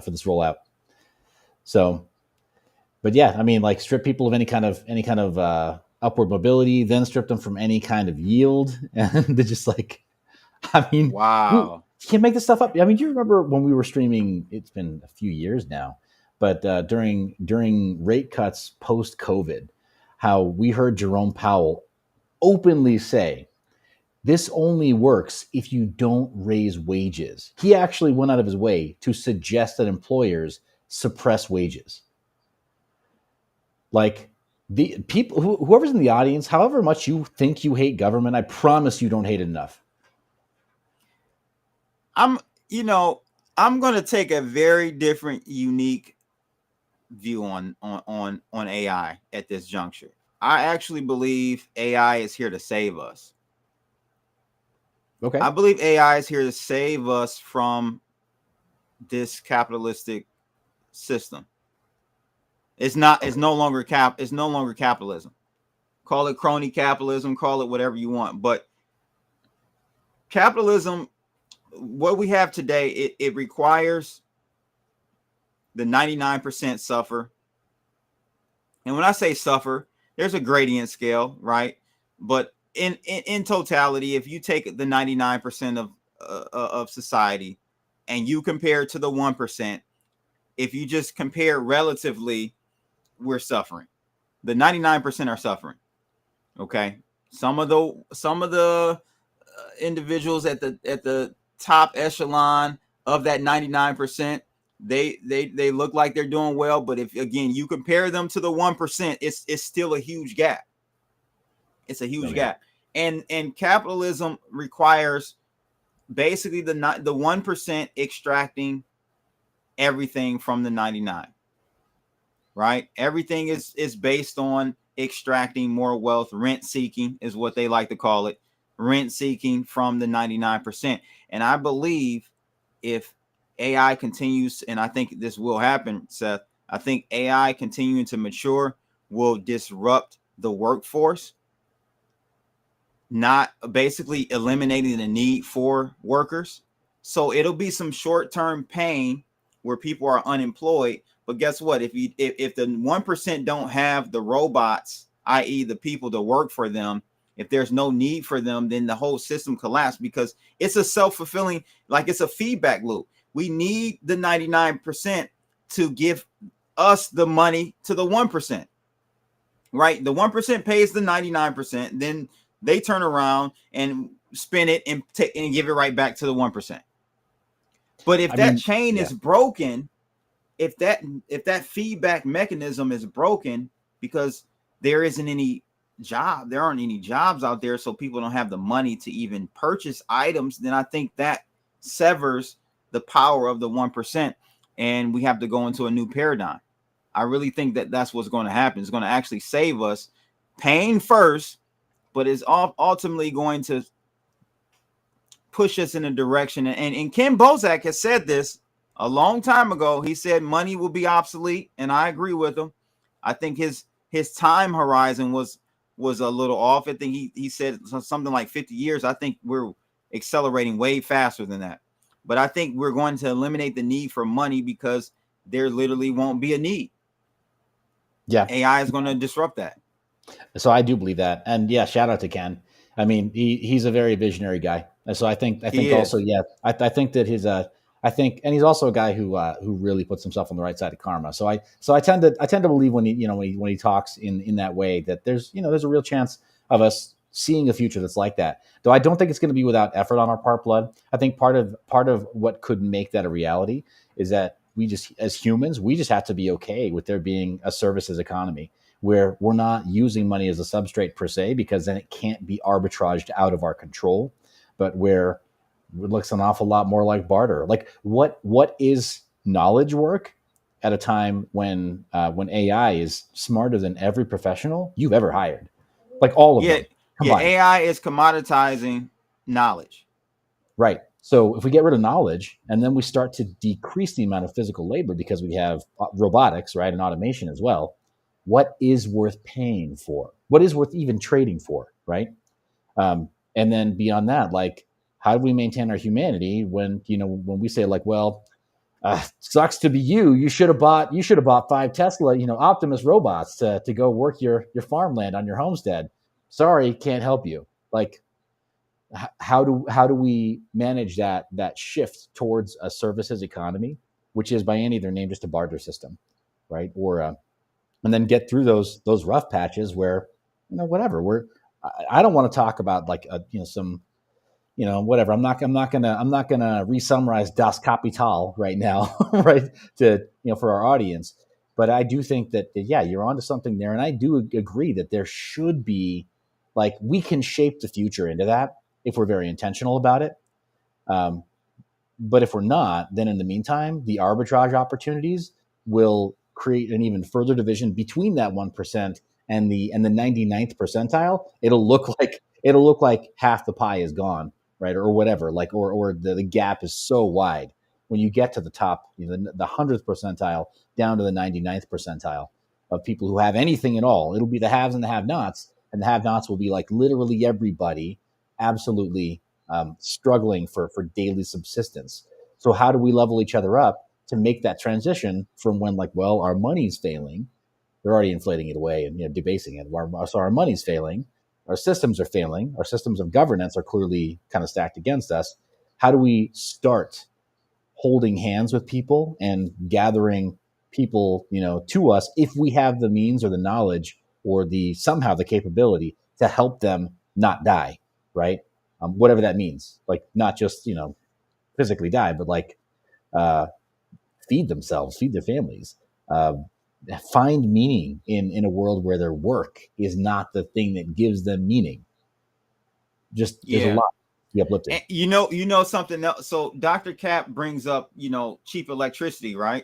for this rollout. So, but yeah, I mean, like, strip people of any kind of upward mobility, then strip them from any kind of yield, and they're just like, I mean, wow. You can't make this stuff up. I mean, do you remember when we were streaming? It's been a few years now, but during rate cuts post COVID, how we heard Jerome Powell openly say, "This only works if you don't raise wages." He actually went out of his way to suggest that employers suppress wages. Like, the people, whoever's in the audience, however much you think you hate government, I promise you don't hate it enough. I'm going to take a very different, unique view on AI at this juncture. I actually believe AI is here to save us. Okay. I believe AI is here to save us from this capitalistic system. It's no longer capitalism. Call it crony capitalism, call it whatever you want. But capitalism, what we have today, it requires the 99% suffer. And when I say suffer, there's a gradient scale, right? But in totality, if you take the 99% of society and you compare it to the 1%, if you just compare relatively, we're suffering. The 99% are suffering. Okay. Some of the individuals at the top echelon of that 99%, they look like they're doing well, but if again you compare them to the 1%, it's still a huge gap. It's a huge gap. And capitalism requires basically the 1% extracting everything from the 99. Right? Everything is based on extracting more wealth. Rent seeking is what they like to call it. Rent seeking from the 99%. And I believe if AI continues, and I think this will happen, Seth, I think AI continuing to mature will disrupt the workforce, not basically eliminating the need for workers. So it'll be some short-term pain where people are unemployed. But guess what? If the 1% don't have the robots, i.e. the people to work for them, if there's no need for them, then the whole system collapses, because it's a self-fulfilling, like it's a feedback loop. We need the 99% to give us the money to the 1%, right? The 1% pays the 99%, then they turn around and spin it and give it right back to the 1%. But if that chain is broken, if that feedback mechanism is broken because there aren't any jobs out there, so people don't have the money to even purchase items, then I think that severs the power of the 1%, and we have to go into a new paradigm. I really think that that's what's going to happen. It's going to actually save us paying first, but it's ultimately going to push us in a direction. And Ken Bozak has said this a long time ago. He said money will be obsolete, and I agree with him. I think his time horizon was a little off. I think he said something like 50 years. I think we're accelerating way faster than that. But I think we're going to eliminate the need for money because there literally won't be a need. Yeah. AI is going to disrupt that. So I do believe that. And yeah, shout out to Ken. I mean, he's a very visionary guy. And so I think also, yeah, I think that and he's also a guy who really puts himself on the right side of karma. So I tend to believe when he talks in that way that there's a real chance of us seeing a future that's like that. Though I don't think it's going to be without effort on our part, Blood. I think part of what could make that a reality is that we just, as humans, we just have to be okay with there being a services economy where we're not using money as a substrate per se, because then it can't be arbitraged out of our control, but where it looks an awful lot more like barter. Like what is knowledge work at a time when AI is smarter than every professional you've ever hired, like all of them combined. AI is commoditizing knowledge. Right. So if we get rid of knowledge and then we start to decrease the amount of physical labor because we have robotics, right, and automation as well, what is worth paying for? What is worth even trading for, right? And then beyond that, like, how do we maintain our humanity when we say like, well, sucks to be you. You should have bought 5 Tesla, Optimus robots to go work your farmland on your homestead. Sorry, can't help you. Like, how do we manage that shift towards a services economy, which is by any other name just a barter system, right? Or and then get through those rough patches where whatever I don't want to talk about like some whatever. I'm not gonna re-summarize Das Kapital right now, right? For our audience, but I do think that you're onto something there, and I do agree that there should be, like, we can shape the future into that if we're very intentional about it. But if we're not, then in the meantime, the arbitrage opportunities will create an even further division between that 1% and the 99th percentile. It'll look like half the pie is gone, right? Or whatever, like, or the gap is so wide when you get to the top, the 100th percentile down to the 99th percentile of people who have anything at all. It'll be the haves and the have-nots, and the have-nots will be like literally everybody absolutely struggling for daily subsistence. So how do we level each other up to make that transition from when, like, well, our money's failing, they're already inflating it away and debasing it. So our money's failing, our systems are failing, our systems of governance are clearly kind of stacked against us. How do we start holding hands with people and gathering people, to us, if we have the means or the knowledge or somehow the capability to help them not die, right? Whatever that means, like, not just physically die, but like feed themselves, feed their families, find meaning in a world where their work is not the thing that gives them meaning. There's a lot to be uplifting. And something else. So Dr. Cap brings up cheap electricity, right?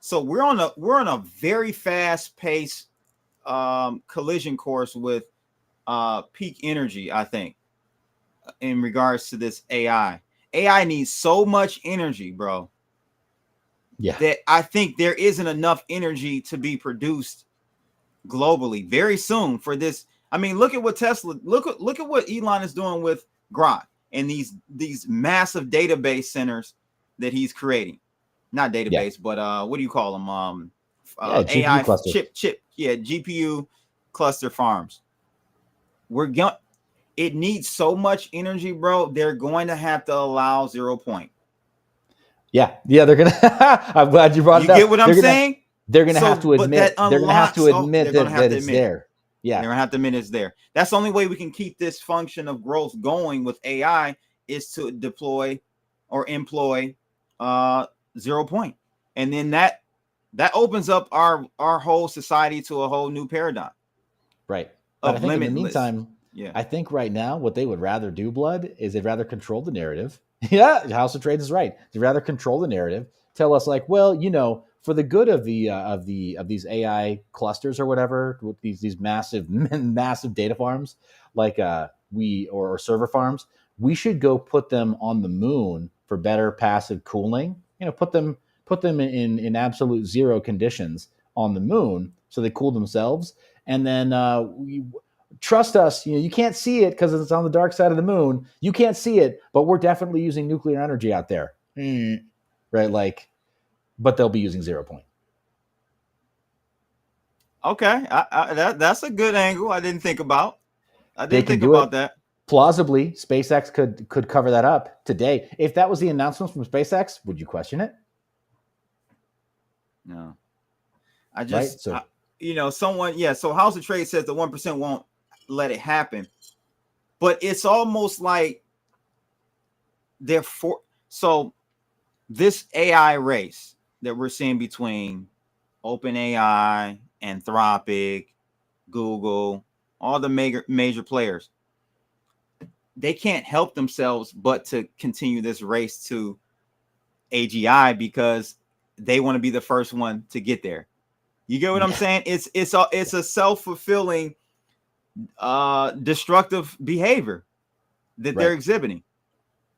So we're on a very fast paced collision course with peak energy, I think, in regards to this AI. AI needs so much energy, bro. Yeah. That I think there isn't enough energy to be produced globally very soon for this. I mean, look at what Tesla, look at what Elon is doing with Govt and these massive database centers that he's creating. Not database, but what do you call them? AI chip, GPU cluster farms. It needs so much energy, bro. They're going to have to allow 0 point. Yeah, they're gonna. I'm glad you brought it up. You get what I'm saying? They're gonna have to admit. They're gonna have to admit that it's there. Yeah, they're gonna have to admit it's there. That's the only way we can keep this function of growth going with AI, is to deploy or employ 0 point, and then that opens up our whole society to a whole new paradigm. Right. But I think in the meantime, I think right now what they would rather do, Blood, is they'd rather control the narrative. Yeah, House of Trades is right. They'd rather control the narrative. Tell us, like, well, for the good of these AI clusters or whatever, with these massive data farms, like or server farms, we should go put them on the moon for better passive cooling. Put them in absolute zero conditions on the moon so they cool themselves, and then trust us, you can't see it because it's on the dark side of the moon. You can't see it, but we're definitely using nuclear energy out there, right? Like, but they'll be using 0 point. Okay, that's a good angle. I didn't think about. That. Plausibly, SpaceX could cover that up today. If that was the announcement from SpaceX, would you question it? No, I just, right? So House of Trade says the 1% won't let it happen, but it's almost like so this AI race that we're seeing between OpenAI, Anthropic, Google, all the major players, they can't help themselves but to continue this race to AGI because they want to be the first one to get there. You get what I'm saying? It's a self-fulfilling destructive behavior that they're exhibiting.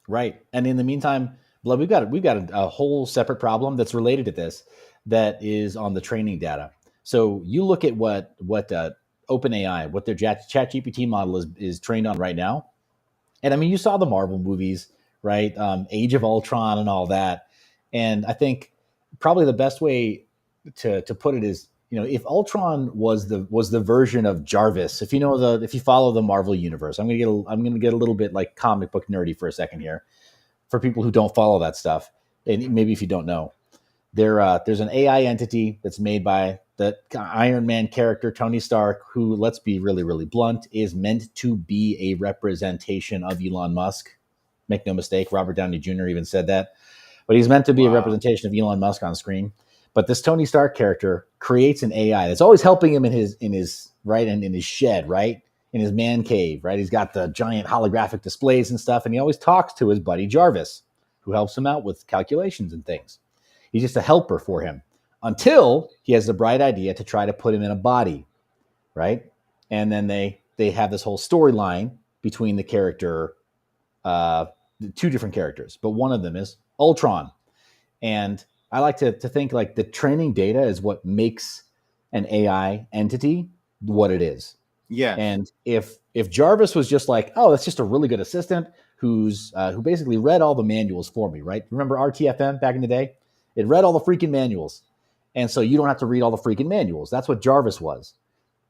Right. And in the meantime, Blood, we've got a whole separate problem that's related to this that is on the training data. So you look at what OpenAI, what their ChatGPT model is trained on right now. And I mean, you saw the Marvel movies, right? Age of Ultron and all that. And I think probably the best way to put it is, you know, if Ultron was the version of Jarvis, if you follow the Marvel universe, I'm gonna get a little bit like comic book nerdy for a second here, for people who don't follow that stuff, and maybe if you don't know, there's an AI entity that's made by the Iron Man character Tony Stark, who, let's be really, really blunt, is meant to be a representation of Elon Musk. Make no mistake, Robert Downey Jr. even said that, but he's meant to be a representation of Elon Musk on screen. But this Tony Stark character creates an AI that's always helping him in his shed, right? In his man cave, right? He's got the giant holographic displays and stuff, and he always talks to his buddy Jarvis, who helps him out with calculations and things. He's just a helper for him until he has the bright idea to try to put him in a body, right? And then they have this whole storyline between the character, the two different characters, but one of them is Ultron. And I like to think like the training data is what makes an AI entity what it is. Yeah. And if Jarvis was just like, oh, that's just a really good assistant who basically read all the manuals for me, right? Remember RTFM back in the day? It read all the freaking manuals. And so you don't have to read all the freaking manuals. That's what Jarvis was.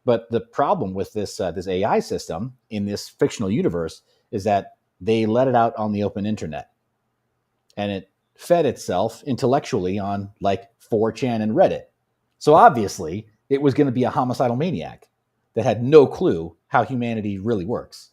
But the problem with this AI system in this fictional universe is that they let it out on the open internet. And it fed itself intellectually on like 4chan and Reddit. So obviously it was going to be a homicidal maniac that had no clue how humanity really works.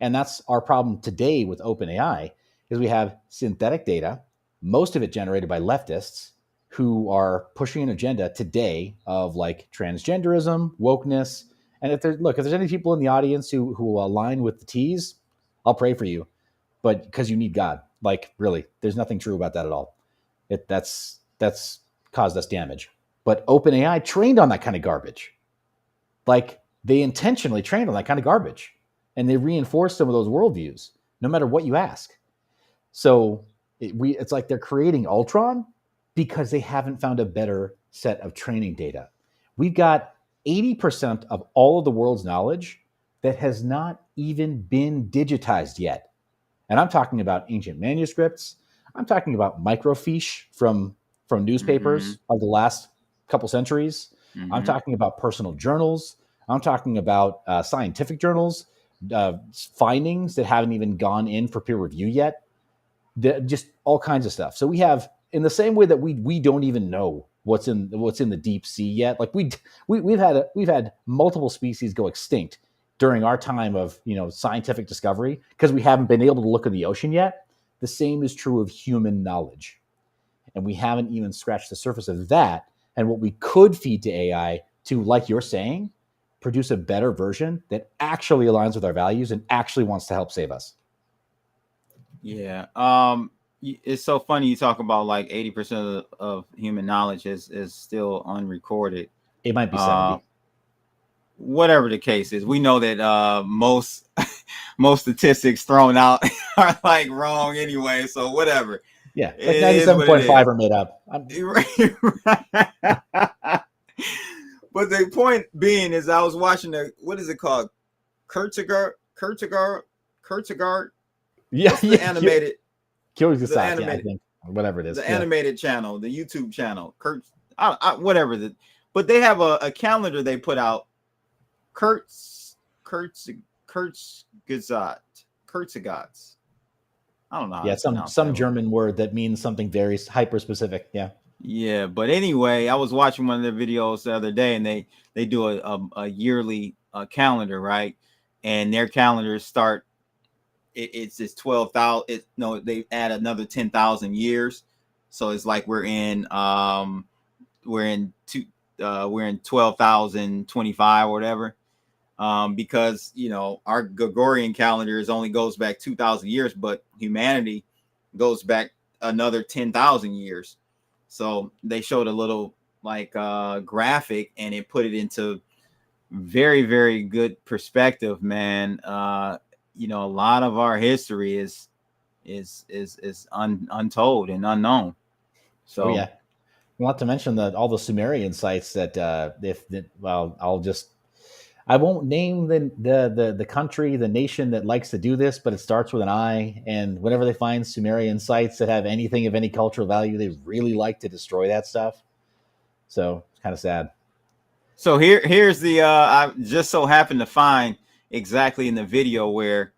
And that's our problem today with OpenAI, is we have synthetic data, most of it generated by leftists who are pushing an agenda today of like transgenderism, wokeness. And if there's any people in the audience who align with the T's, I'll pray for you. But because you need God. Like, really, there's nothing true about that at all. That's caused us damage. But OpenAI trained on that kind of garbage. Like, they intentionally trained on that kind of garbage. And they reinforced some of those worldviews, no matter what you ask. So it's like they're creating Ultron because they haven't found a better set of training data. We've got 80% of all of the world's knowledge that has not even been digitized yet. And I'm talking about ancient manuscripts. I'm talking about microfiche from newspapers of the last couple centuries. I'm talking about personal journals. I'm talking about scientific journals, findings that haven't even gone in for peer review yet. Just all kinds of stuff. So we have, in the same way that we don't even know what's in the deep sea yet. Like we've had multiple species go extinct during our time of scientific discovery because we haven't been able to look in the ocean yet. The same is true of human knowledge, and we haven't even scratched the surface of that. And what we could feed to AI to, like you're saying, produce a better version that actually aligns with our values and actually wants to help save us. Yeah. It's so funny you talk about like 80% of human knowledge is still unrecorded. It might be 70. Whatever the case is, we know that most statistics thrown out are like wrong anyway. So whatever. Yeah, like 97.5 are made up. But the point being is, I was watching what is it called? Kurtzegard. Yeah, the animated. Kyrgyzstan, I think, whatever it is. The animated channel, the YouTube channel, whatever. But they have a calendar they put out. Kurtzegard. I don't know. Yeah, some German word that means something very hyper specific. Yeah. Yeah, but anyway, I was watching one of their videos the other day, and they do a yearly calendar, right? And their calendars start. It's 12,000. They add another 10,000 years, so it's like we're in we're in 12,025 or whatever, because our Gregorian calendar only goes back 2,000 years, but humanity goes back another 10,000 years. So they showed a little graphic, and it put it into very, very good perspective, man. A lot of our history is untold and unknown. So yeah, not to mention all the Sumerian sites that I won't name the country, the nation that likes to do this, but it starts with an I. And whenever they find Sumerian sites that have anything of any cultural value, they really like to destroy that stuff. So it's kind of sad. So here's the I just so happened to find exactly in the video where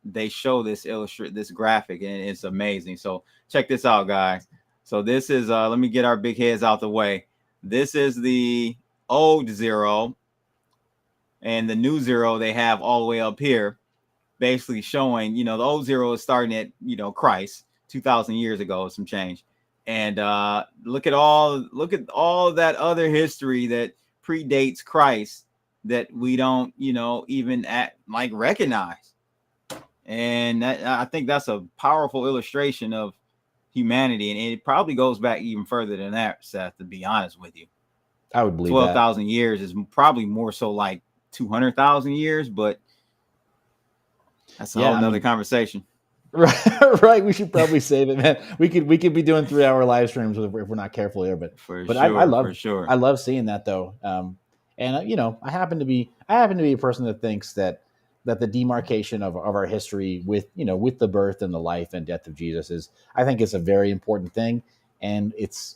they show this graphic, and it's amazing. So check this out, guys. So this is let me get our big heads out the way. This is the old 0, and the new 0 they have all the way up here, basically showing the old 0 is starting at Christ 2,000 years ago, some change. And look at all that other history that predates Christ that we don't even recognize. And I think that's a powerful illustration of humanity, and it probably goes back even further than that, Seth, to be honest with you. I would believe 12,000 years is probably more so like 200,000 years, but that's a whole nother conversation. Right. We should probably save it, man. We could be doing 3-hour live streams if we're not careful here, but I love seeing that though. And I happen to be a person that thinks that the demarcation of our history with the birth and the life and death of Jesus I think it's a very important thing. And it's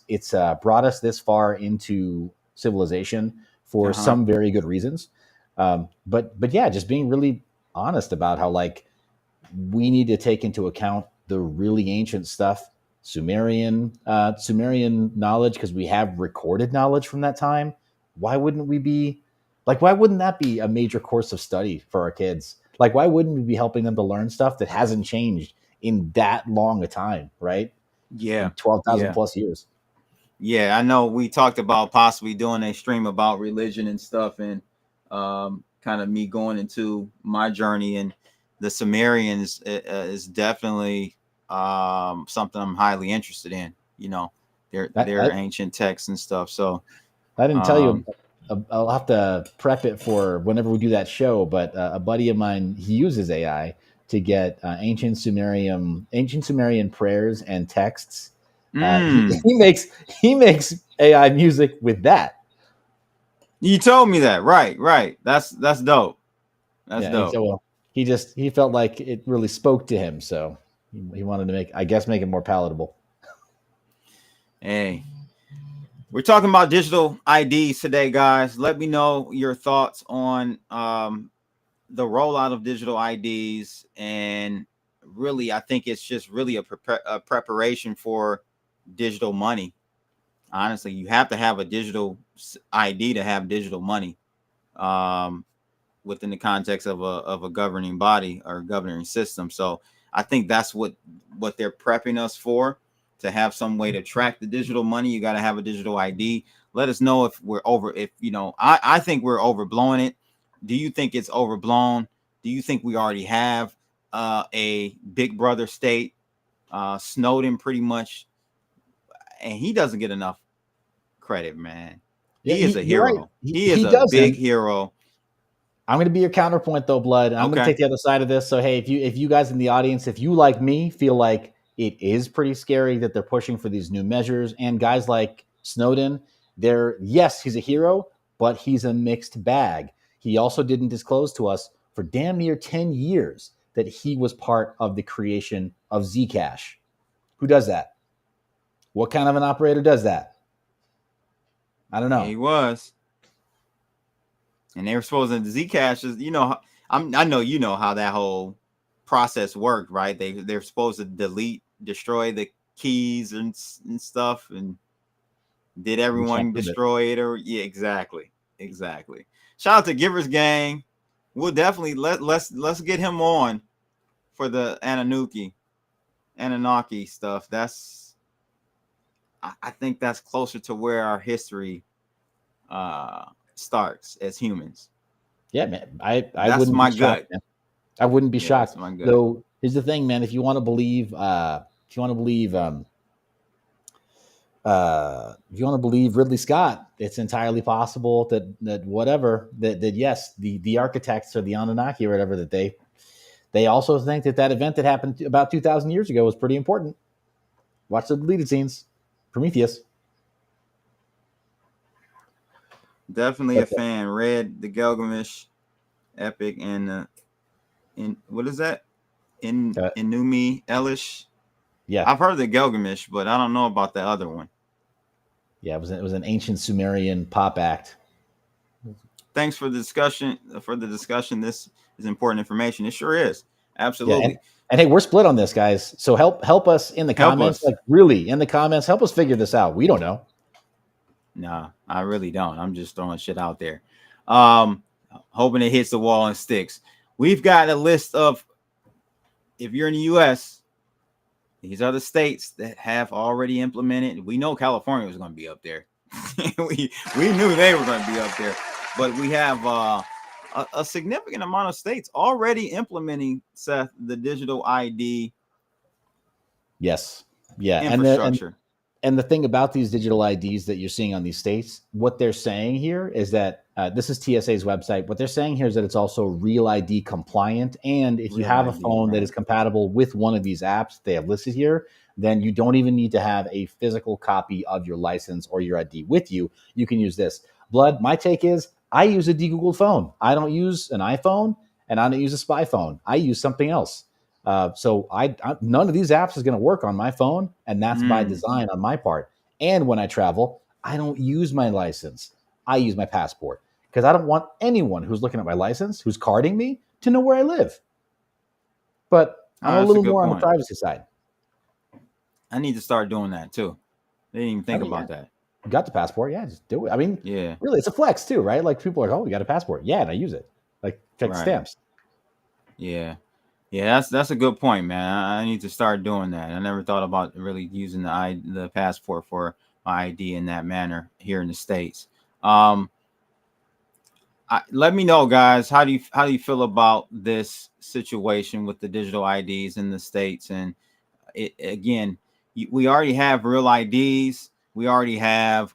brought us this far into civilization for some very good reasons. But yeah, just being really honest about how we need to take into account the really ancient stuff, Sumerian knowledge, because we have recorded knowledge from that time. Why wouldn't that be a major course of study for our kids? Why wouldn't we be helping them to learn stuff that hasn't changed in that long a time, right? Yeah. 12,000 plus years. Yeah, I know we talked about possibly doing a stream about religion and stuff, and kind of me going into my journey, and the Sumerians is definitely something I'm highly interested in. Their ancient texts and stuff. So I didn't tell you. I'll have to prep it for whenever we do that show. But a buddy of mine, he uses AI to get ancient Sumerian prayers and texts. He makes AI music with that. You told me that, right? That's dope. That's dope. So, he felt like it really spoke to him, so he wanted to make it more palatable. Hey, we're talking about digital IDs today, guys. Let me know your thoughts on the rollout of digital IDs, and really, I think it's just really a preparation for digital money. Honestly, you have to have a digital ID to have digital money. Within the context of a governing body or governing system. So I think that's what they're prepping us for, to have some way to track the digital money. You got to have a digital ID. Let us know if we're I think we're overblowing it. Do you think it's overblown? Do you think we already have a big brother state? Snowden pretty much, and he doesn't get enough credit, man. He is a hero. Right. He is a big hero. I'm going to be your counterpoint, though, Blood. I'm going to take the other side of this. So, hey, if you guys in the audience, if you like me, feel like it is pretty scary that they're pushing for these new measures, and guys like Snowden, yes, he's a hero, but he's a mixed bag. He also didn't disclose to us for damn near 10 years that he was part of the creation of Zcash. Who does that? What kind of an operator does that? I don't know. He was. And they were supposed to Zcash is, I know how that whole process worked, right? They're supposed to destroy the keys and stuff, and did everyone destroy it? Or exactly. Shout out to Givers Gang. We'll definitely let's get him on for the Anunnaki stuff. I think that's closer to where our history starts as humans. Yeah, man. I That's wouldn't my be shocked, gut. man. I wouldn't be Yeah, shocked. that's my gut. Though here's the thing, man. If you want to believe, if you want to believe Ridley Scott, it's entirely possible that yes, the architects or the Anunnaki or whatever, that they also think that event that happened about 2,000 years ago was pretty important. Watch the deleted scenes, Prometheus. Definitely a fan. Read the Gilgamesh epic and in what is that? Inumi Elish. Yeah, I've heard the Gilgamesh, but I don't know about the other one. Yeah, it was an ancient Sumerian pop act. Thanks for the discussion. This is important information. It sure is. Absolutely. Yeah, and hey, we're split on this, guys. So help us in the comments. Like really, in the comments, help us figure this out. We don't know. Nah, I really don't. I'm just throwing shit out there. Hoping it hits the wall and sticks. We've got a list of, if you're in the US, these are the states that have already implemented. We know California was going to be up there. we knew they were going to be up there. But we have a significant amount of states already implementing, Seth, the digital ID. Yes. Yeah. Infrastructure. And the thing about these digital IDs that you're seeing on these states, what they're saying here is that this is TSA's website. What they're saying here is that it's also Real ID compliant. And if you have a phone that is compatible with one of these apps they have listed here, then you don't even need to have a physical copy of your license or your ID with you. You can use this. Blood, my take is I use a de-Googled phone. I don't use an iPhone and I don't use a spy phone. I use something else. So none of these apps is going to work on my phone, and that's by design on my part. And when I travel, I don't use my license. I use my passport because I don't want anyone who's looking at my license, who's carding me, to know where I live. But I'm a little more on the privacy side. I need to start doing that too. They didn't even think about that. You got the passport, yeah, just do it. I mean, yeah, really, it's a flex too, right? Like people are like, oh, you got a passport, yeah, and I use it. Like check the stamps. Yeah. Yeah, that's a good point, man. I need to start doing that. I never thought about really using the passport for my ID in that manner here in the States. Let me know, guys. How do you feel about this situation with the digital IDs in the States? And we already have real IDs. We already have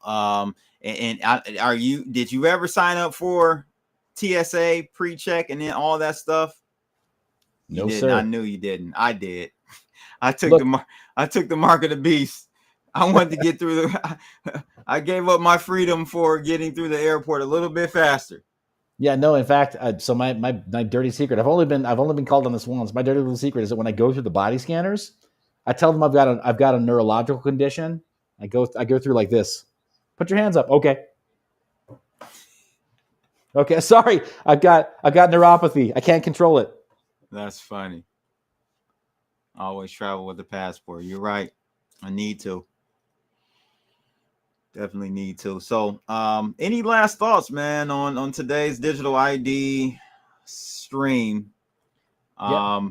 did you ever sign up for TSA pre-check and then all that stuff? No, sir. I knew you didn't. I did. I took the mark of the beast. I wanted to get through I gave up my freedom for getting through the airport a little bit faster. Yeah, no. In fact, so my dirty secret. I've only been called on this once. My dirty little secret is that when I go through the body scanners, I tell them I've got a neurological condition. I go through like this. Put your hands up. Okay. Okay. Sorry, I've got neuropathy. I can't control it. That's funny. I always travel with a passport. You're right. I need to. Definitely need to. So, any last thoughts, man, on today's digital ID stream? I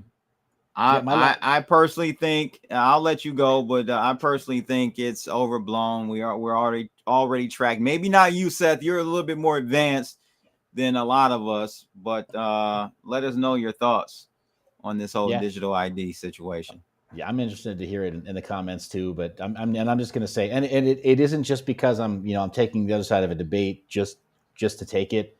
personally think I'll let you go, but I personally think it's overblown. We're already tracked. Maybe not you, Seth. You're a little bit more advanced than a lot of us, but let us know your thoughts on this whole digital ID situation. Yeah, I'm interested to hear it in the comments too. But I'm just going to say, and it isn't just because I'm taking the other side of a debate just to take it.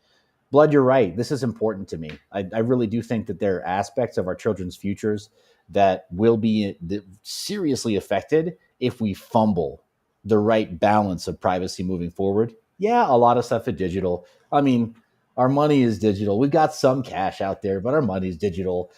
Blood, you're right. This is important to me. I really do think that there are aspects of our children's futures that will be seriously affected if we fumble the right balance of privacy moving forward. Yeah, a lot of stuff is digital. I mean, our money is digital. We've got some cash out there, but our money is digital.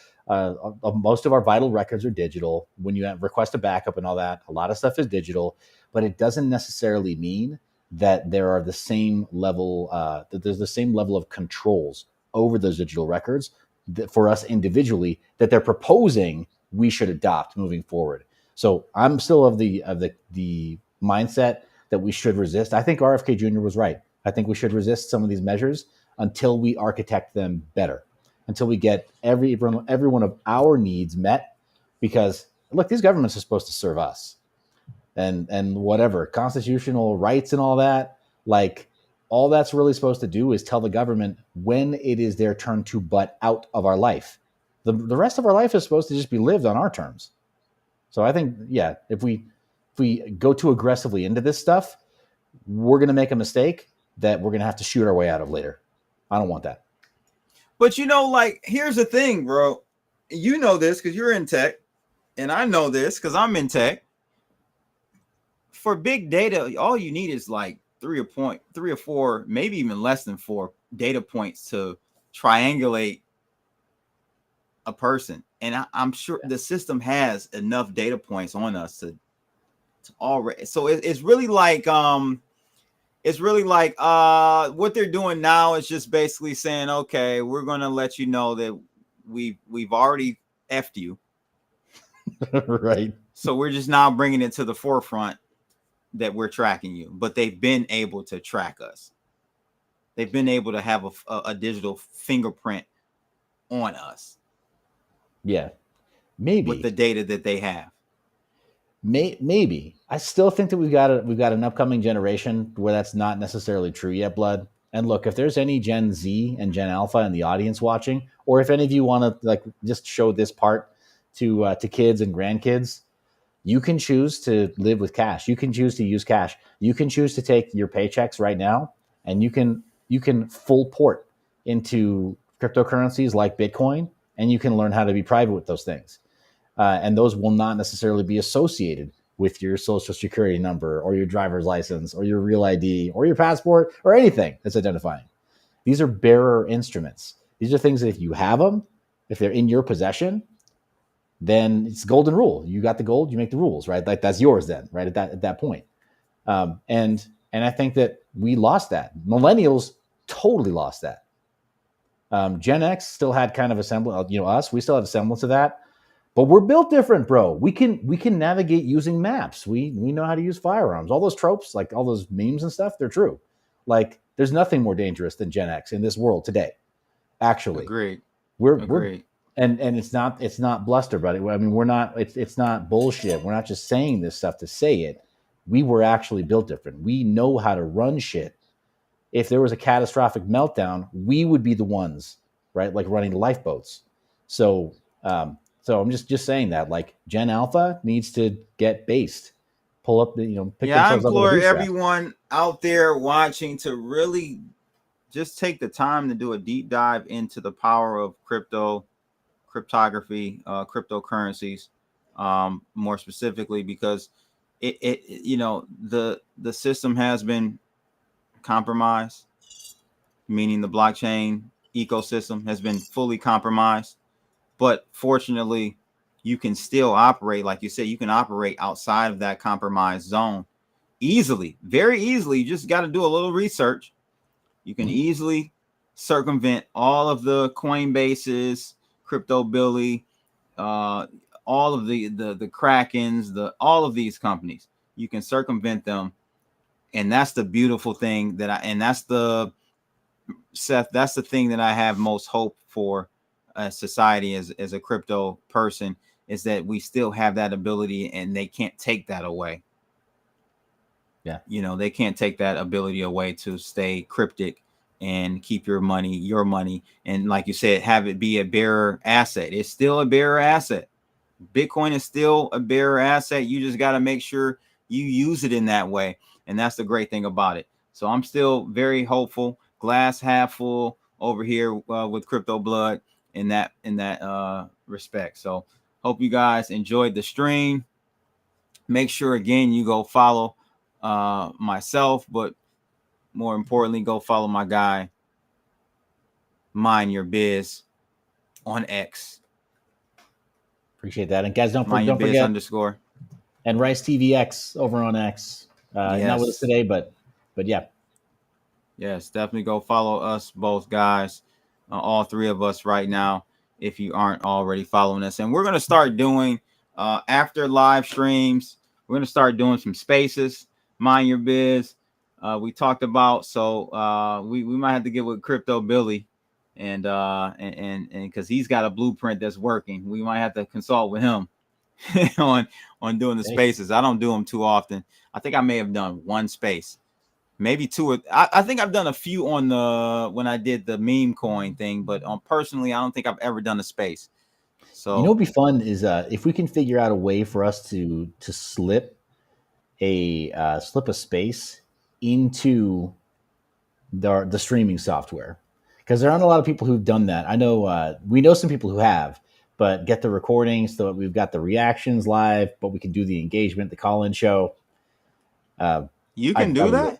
Most of our vital records are digital. When you request a backup and all that, a lot of stuff is digital, but it doesn't necessarily mean that there are the same level, that there's the same level of controls over those digital records that for us individually that they're proposing we should adopt moving forward. So I'm still of the mindset that we should resist. I think RFK Jr. was right. I think we should resist some of these measures until we architect them better, until we get every one of our needs met. Because look, these governments are supposed to serve us. and whatever constitutional rights and all that. Like, all that's really supposed to do is tell the government when it is their turn to butt out of our life. The rest of our life is supposed to just be lived on our terms. So I think, yeah, if we go too aggressively into this stuff, we're going to make a mistake that we're going to have to shoot our way out of later. I don't want that. But like, here's the thing, bro. You know this because you're in tech, and I know this because I'm in tech. For big data, all you need is like 3 or 4, maybe even less than 4 data points to triangulate a person. And I'm sure the system has enough data points on us to already. So it's really like what they're doing now is just basically saying, okay, we're going to let you know that we've already effed you. Right. So we're just now bringing it to the forefront that we're tracking you. But they've been able to track us. They've been able to have a digital fingerprint on us. Yeah, maybe with the data that they have. Maybe. I still think that we've got an upcoming generation where that's not necessarily true yet, Blood. And look, if there's any Gen Z and Gen Alpha in the audience watching, or if any of you want to like just show this part to kids and grandkids, you can choose to live with cash. You can choose to use cash. You can choose to take your paychecks right now, and you can full port into cryptocurrencies like Bitcoin, and you can learn how to be private with those things. And those will not necessarily be associated with your social security number or your driver's license or your real ID or your passport or anything that's identifying. These are bearer instruments. These are things that if you have them, if they're in your possession, then it's golden rule. You got the gold, you make the rules, right? Like that's yours then, right? At that point. And I think that we lost that. Millennials totally lost that. Gen X still had kind of a semblance, us, we still have a semblance of that. But we're built different, bro. We can navigate using maps. We know how to use firearms. All those tropes, like all those memes and stuff, they're true. Like there's nothing more dangerous than Gen X in this world today. Actually, agreed. We're and it's not bluster, buddy. I mean, we're not. It's not bullshit. We're not just saying this stuff to say it. We were actually built different. We know how to run shit. If there was a catastrophic meltdown, we would be the ones, right? Like running lifeboats. So I'm just saying that, like, Gen Alpha needs to get based, pull up the, pick I themselves up. implore everyone out there watching to really just take the time to do a deep dive into the power of cryptography, cryptocurrencies, more specifically, because the system has been compromised, meaning the blockchain ecosystem has been fully compromised. But fortunately, you can still operate, like you said, you can operate outside of that compromised zone easily, very easily. You just got to do a little research. You can easily circumvent all of the Coinbases, Crypto Billy, all of the Krakens, all of these companies. You can circumvent them, and that's the beautiful thing that's the thing that I have most hope for. Society as a crypto person is that we still have that ability, and they can't take that away. Yeah, they can't take that ability away to stay cryptic and keep your money, and like you said, have it be a bearer asset. It's still a bearer asset. Bitcoin is still a bearer asset. You just got to make sure you use it in that way, and that's the great thing about it. So I'm still very hopeful, glass half full over here with Crypto Blood in that respect. So hope you guys enjoyed the stream. Make sure again you go follow myself, but more importantly, go follow my guy Mind Your Biz on X. Appreciate that. And guys, don't forget _. And Rice TVX over on X. Yes. Not with us today, but yeah. Yes, definitely go follow us both, guys. All three of us right now, if you aren't already following us. And we're going to start doing, after live streams, we're going to start doing some spaces, Mind Your Biz. We talked about, so we might have to get with Crypto Billy and because he's got a blueprint that's working. We might have to consult with him on doing the spaces. I don't do them too often. I think I may have done one space, maybe two. I think I've done a few on when I did the meme coin thing, but personally, I don't think I've ever done a space. So what'd be fun is if we can figure out a way for us to slip a space into the streaming software, because there aren't a lot of people who've done that. I know we know some people who have, but get the recordings so that we've got the reactions live, but we can do the engagement, the call-in show. You can do that?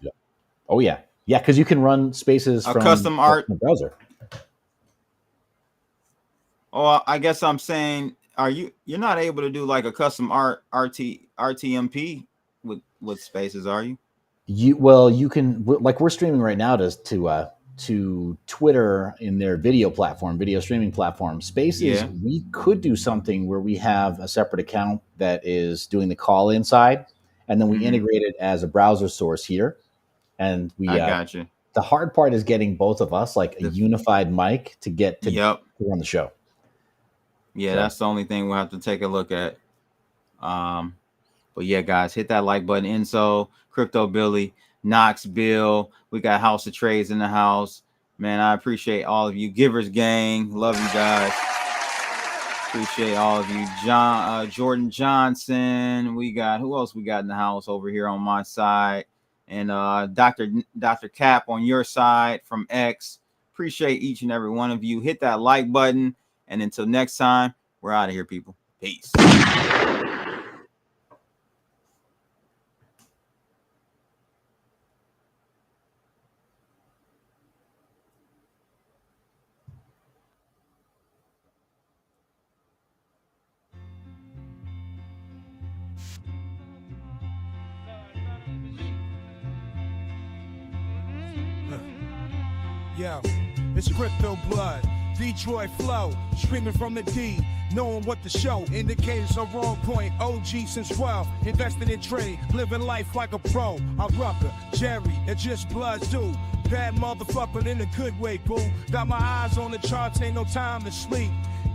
Oh yeah, because you can run spaces from custom art the browser. Oh, I guess I'm saying, you're not able to do like a custom RTMP with spaces, are you? You can, like we're streaming right now to Twitter in their video streaming platform. Spaces, Yeah. We could do something where we have a separate account that is doing the call inside, and then we integrate it as a browser source here. And I got you. The hard part is getting both of us like a unified mic to get to run the show. Yeah, that's the only thing we'll have to take a look at. But yeah, guys, hit that like button. Enzo, Crypto Billy, Knox Bill. We got House of Trades in the house. Man, I appreciate all of you. Givers Gang. Love you guys. Appreciate all of you. Jordan Johnson. We got, who else we got in the house over here on my side? And Dr. Cap on your side from X. Appreciate each and every one of you. Hit that like button. And until next time, we're out of here, people. Peace. Yo, it's crypto blood. Detroit flow, streaming from the D, knowing what to show. Indicators are wrong point. OG since 12, invested in trade, living life like a pro. I'm Rucker, Jerry, it's just blood too. Bad motherfucker in a good way, boo. Got my eyes on the charts, ain't no time to sleep.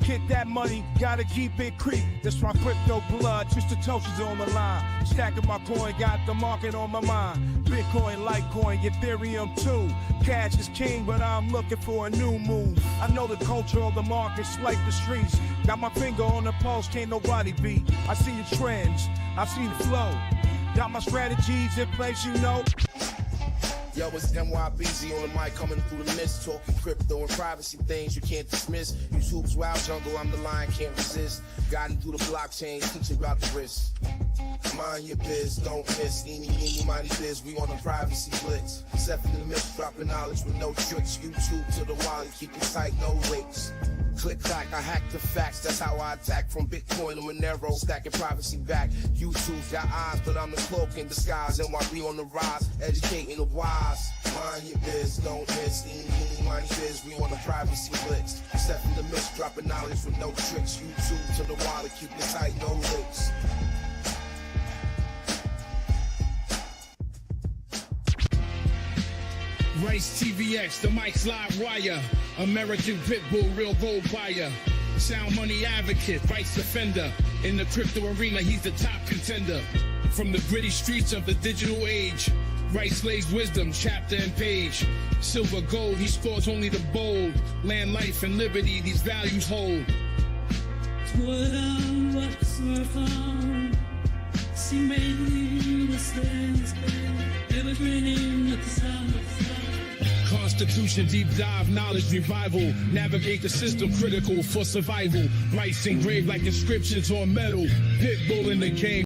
Get that money, gotta keep it creep. That's my crypto blood, just the toasters on the line. Stacking my coin, got the market on my mind. Bitcoin, Litecoin, Ethereum too. Cash is king, but I'm looking for a new move. I know the culture of the markets like the streets. Got my finger on the pulse, can't nobody beat. I see the trends, I see the flow. Got my strategies in place, you know. Yo, it's NYBZ on the mic coming through the mist, talking crypto and privacy things you can't dismiss. Use hoops, wild jungle, I'm the lion, can't resist. Guiding through the blockchain, teaching about the risk. Mind your biz, don't miss. Eeny, mighty biz, we on the privacy blitz. Stepping in the mist, dropping knowledge with no tricks. YouTube to the wallet, keep it tight, no leaks. Click clack, I hack the facts, that's how I attack. From Bitcoin to Monero, stacking privacy back. YouTube's got eyes, but I'm the cloak in disguise. NYB on the rise, educating the wise. Mind your biz, don't miss. Eeny, mighty biz, we on the privacy blitz. Stepping in the mist, dropping knowledge with no tricks. YouTube to the wallet, keep it tight, no leaks. Rice TVX, the Mike's Live Wire, American Pitbull, real gold buyer, sound money advocate, rights defender. In the crypto arena, he's the top contender. From the gritty streets of the digital age, Rice lays wisdom, chapter and page. Silver, gold, he scores only the bold. Land, life, and liberty, these values hold. Constitution, deep dive, knowledge revival. Navigate the system, critical for survival. Rice engraved like inscriptions on metal. Pitbull in the game.